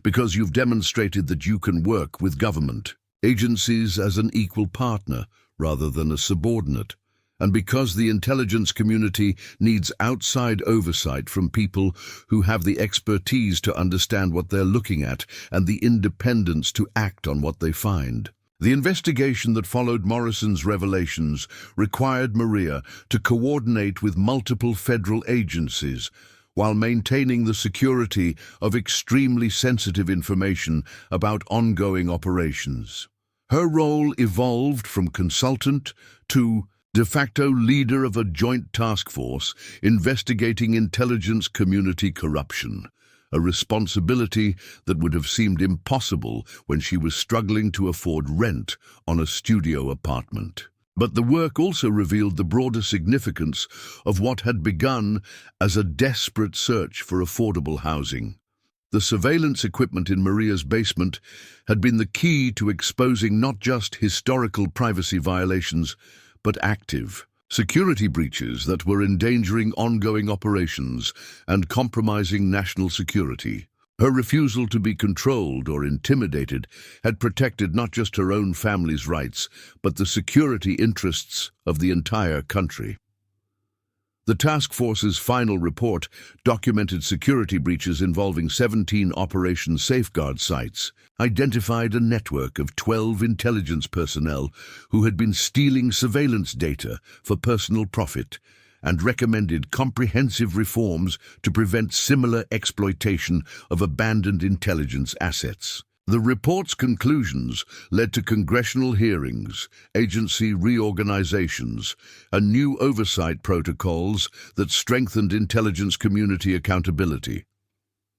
Because you've demonstrated that you can work with government agencies as an equal partner rather than a subordinate, and because the intelligence community needs outside oversight from people who have the expertise to understand what they're looking at and the independence to act on what they find. The investigation that followed Morrison's revelations required Maria to coordinate with multiple federal agencies while maintaining the security of extremely sensitive information about ongoing operations. Her role evolved from consultant to de facto leader of a joint task force investigating intelligence community corruption, a responsibility that would have seemed impossible when she was struggling to afford rent on a studio apartment. But the work also revealed the broader significance of what had begun as a desperate search for affordable housing. The surveillance equipment in Maria's basement had been the key to exposing not just historical privacy violations, but active security breaches that were endangering ongoing operations and compromising national security. Her refusal to be controlled or intimidated had protected not just her own family's rights, but the security interests of the entire country. The task force's final report documented security breaches involving 17 Operation Safeguard sites, identified a network of 12 intelligence personnel who had been stealing surveillance data for personal profit, and recommended comprehensive reforms to prevent similar exploitation of abandoned intelligence assets. The report's conclusions led to congressional hearings, agency reorganizations, and new oversight protocols that strengthened intelligence community accountability.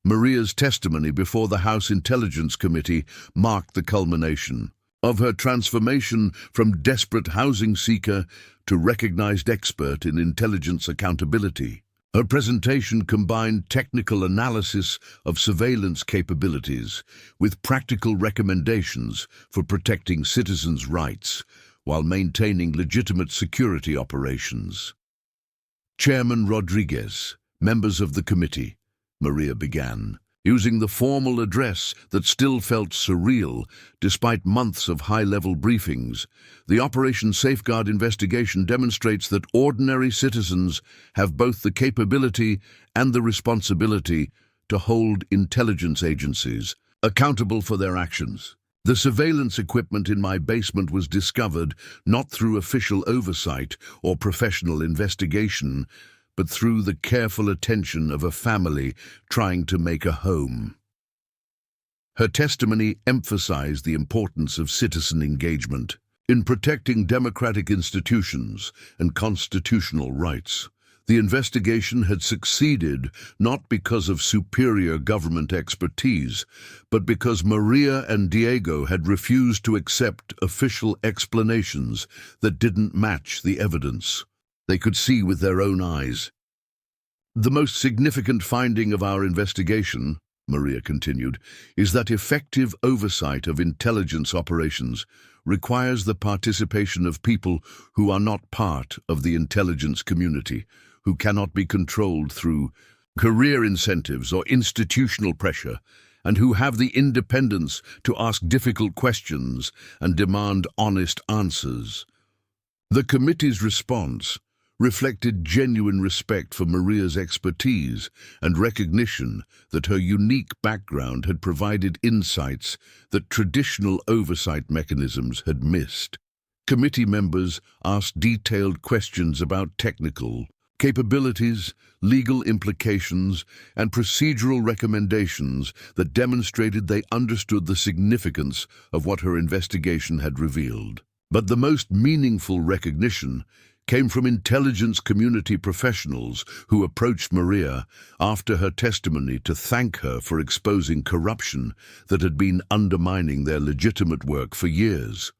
Maria's testimony before the House Intelligence Committee marked the culmination of her transformation from desperate housing seeker to recognized expert in intelligence accountability. Her presentation combined technical analysis of surveillance capabilities with practical recommendations for protecting citizens' rights while maintaining legitimate security operations. Chairman Rodriguez, members of the committee, Maria began, using the formal address that still felt surreal despite months of high-level briefings. The Operation Safeguard investigation demonstrates that ordinary citizens have both the capability and the responsibility to hold intelligence agencies accountable for their actions. The surveillance equipment in my basement was discovered not through official oversight or professional investigation, but through the careful attention of a family trying to make a home. Her testimony emphasized the importance of citizen engagement in protecting democratic institutions and constitutional rights. The investigation had succeeded not because of superior government expertise, but because Maria and Diego had refused to accept official explanations that didn't match the evidence they could see with their own eyes. The most significant finding of our investigation, Maria continued, is that effective oversight of intelligence operations requires the participation of people who are not part of the intelligence community, who cannot be controlled through career incentives or institutional pressure, and who have the independence to ask difficult questions and demand honest answers. The committee's response reflected genuine respect for Maria's expertise and recognition that her unique background had provided insights that traditional oversight mechanisms had missed. Committee members asked detailed questions about technical capabilities, legal implications, and procedural recommendations that demonstrated they understood the significance of what her investigation had revealed. But the most meaningful recognition came from intelligence community professionals who approached Maria after her testimony to thank her for exposing corruption that had been undermining their legitimate work for years.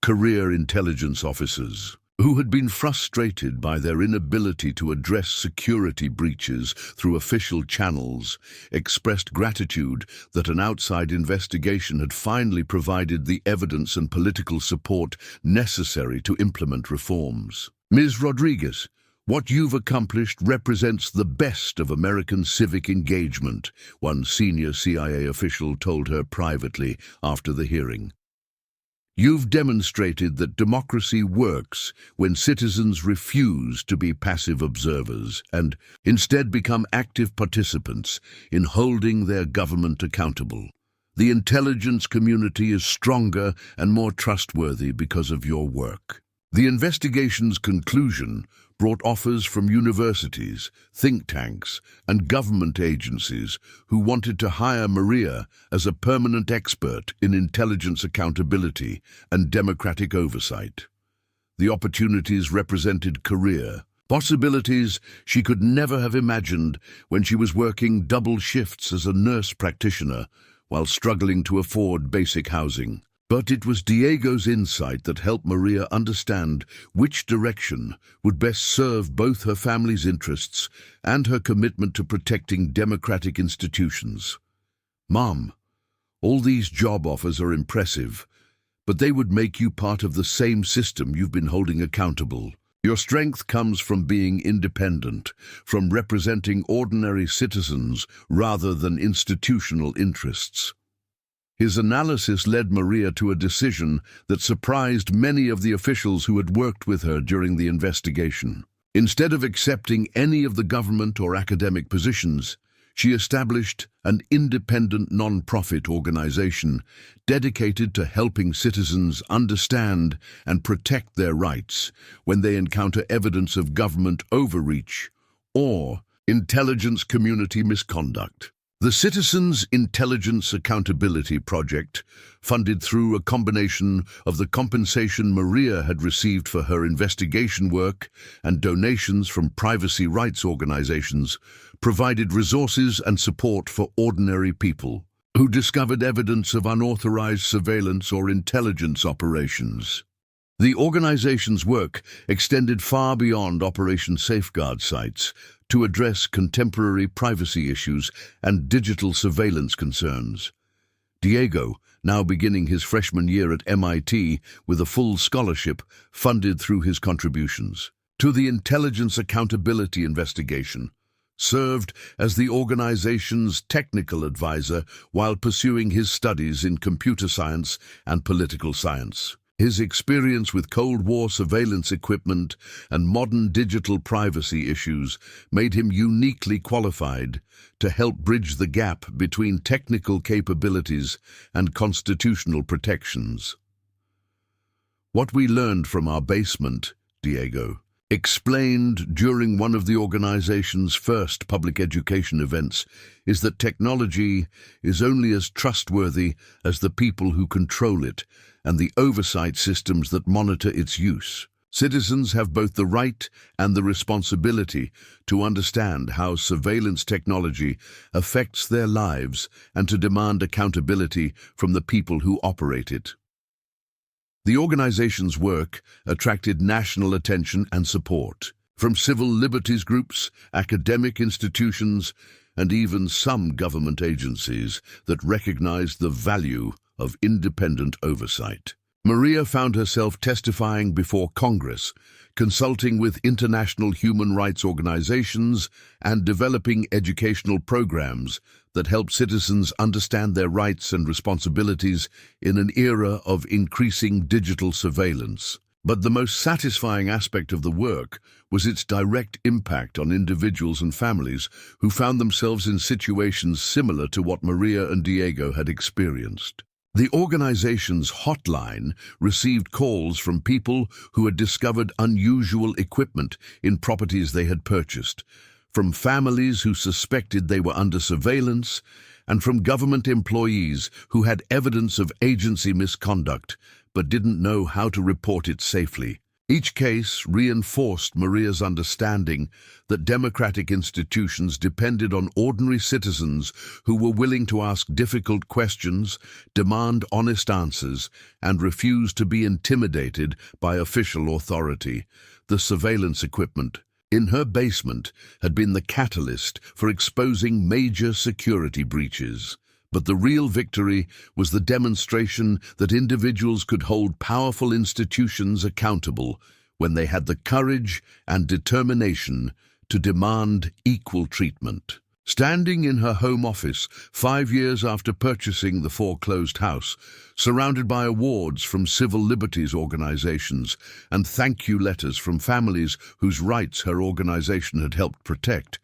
Career intelligence officers, who had been frustrated by their inability to address security breaches through official channels, expressed gratitude that an outside investigation had finally provided the evidence and political support necessary to implement reforms. Ms. Rodriguez, what you've accomplished represents the best of American civic engagement, one senior CIA official told her privately after the hearing. You've demonstrated that democracy works when citizens refuse to be passive observers and instead become active participants in holding their government accountable. The intelligence community is stronger and more trustworthy because of your work. The investigation's conclusion brought offers from universities, think tanks, and government agencies who wanted to hire Maria as a permanent expert in intelligence accountability and democratic oversight. The opportunities represented career possibilities she could never have imagined when she was working double shifts as a nurse practitioner while struggling to afford basic housing. But it was Diego's insight that helped Maria understand which direction would best serve both her family's interests and her commitment to protecting democratic institutions. Mom, all these job offers are impressive, but they would make you part of the same system you've been holding accountable. Your strength comes from being independent, from representing ordinary citizens rather than institutional interests. His analysis led Maria to a decision that surprised many of the officials who had worked with her during the investigation. Instead of accepting any of the government or academic positions, she established an independent non-profit organization dedicated to helping citizens understand and protect their rights when they encounter evidence of government overreach or intelligence community misconduct. The Citizens Intelligence Accountability Project, funded through a combination of the compensation Maria had received for her investigation work and donations from privacy rights organizations, provided resources and support for ordinary people who discovered evidence of unauthorized surveillance or intelligence operations. The organization's work extended far beyond Operation Safeguard sites to address contemporary privacy issues and digital surveillance concerns. Diego, now beginning his freshman year at MIT with a full scholarship funded through his contributions to the Intelligence Accountability Investigation, served as the organization's technical advisor while pursuing his studies in computer science and political science. His experience with Cold War surveillance equipment and modern digital privacy issues made him uniquely qualified to help bridge the gap between technical capabilities and constitutional protections. What we learned from our basement, Diego explained during one of the organization's first public education events, is that technology is only as trustworthy as the people who control it and the oversight systems that monitor its use. Citizens have both the right and the responsibility to understand how surveillance technology affects their lives and to demand accountability from the people who operate it. The organization's work attracted national attention and support from civil liberties groups, academic institutions, and even some government agencies that recognized the value of independent oversight. Maria found herself testifying before Congress, consulting with international human rights organizations, and developing educational programs that help citizens understand their rights and responsibilities in an era of increasing digital surveillance. But the most satisfying aspect of the work was its direct impact on individuals and families who found themselves in situations similar to what Maria and Diego had experienced. The organization's hotline received calls from people who had discovered unusual equipment in properties they had purchased, from families who suspected they were under surveillance, and from government employees who had evidence of agency misconduct but didn't know how to report it safely. Each case reinforced Maria's understanding that democratic institutions depended on ordinary citizens who were willing to ask difficult questions, demand honest answers, and refuse to be intimidated by official authority. The surveillance equipment in her basement had been the catalyst for exposing major security breaches. But the real victory was the demonstration that individuals could hold powerful institutions accountable when they had the courage and determination to demand equal treatment. Standing in her home office 5 years after purchasing the foreclosed house, surrounded by awards from civil liberties organizations and thank-you letters from families whose rights her organization had helped protect,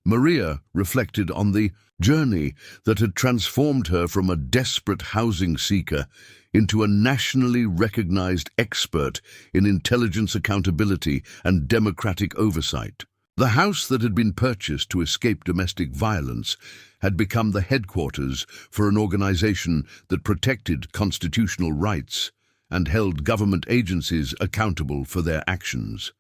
Maria reflected on the journey that had transformed her from a desperate housing seeker into a nationally recognized expert in intelligence accountability and democratic oversight. The house that had been purchased to escape domestic violence had become the headquarters for an organization that protected constitutional rights and held government agencies accountable for their actions.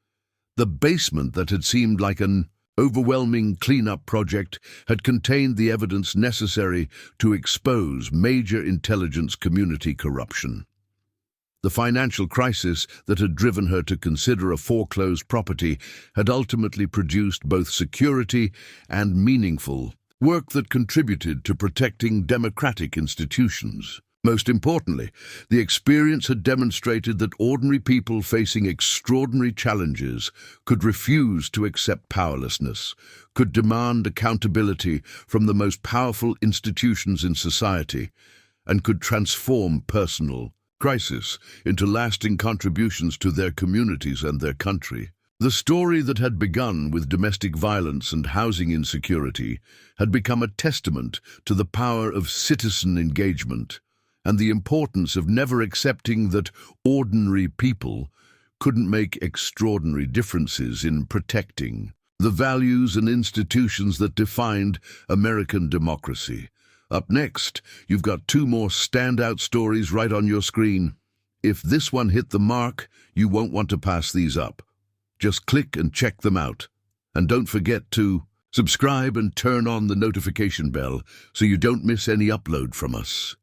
The basement that had seemed like an overwhelming cleanup project had contained the evidence necessary to expose major intelligence community corruption. The financial crisis that had driven her to consider a foreclosed property had ultimately produced both security and meaningful work that contributed to protecting democratic institutions. Most importantly, the experience had demonstrated that ordinary people facing extraordinary challenges could refuse to accept powerlessness, could demand accountability from the most powerful institutions in society, and could transform personal crisis into lasting contributions to their communities and their country. The story that had begun with domestic violence and housing insecurity had become a testament to the power of citizen engagement and the importance of never accepting that ordinary people couldn't make extraordinary differences in protecting the values and institutions that defined American democracy. Up next, you've got 2 more standout stories right on your screen. If this one hit the mark, you won't want to pass these up. Just click and check them out. And don't forget to subscribe and turn on the notification bell so you don't miss any upload from us.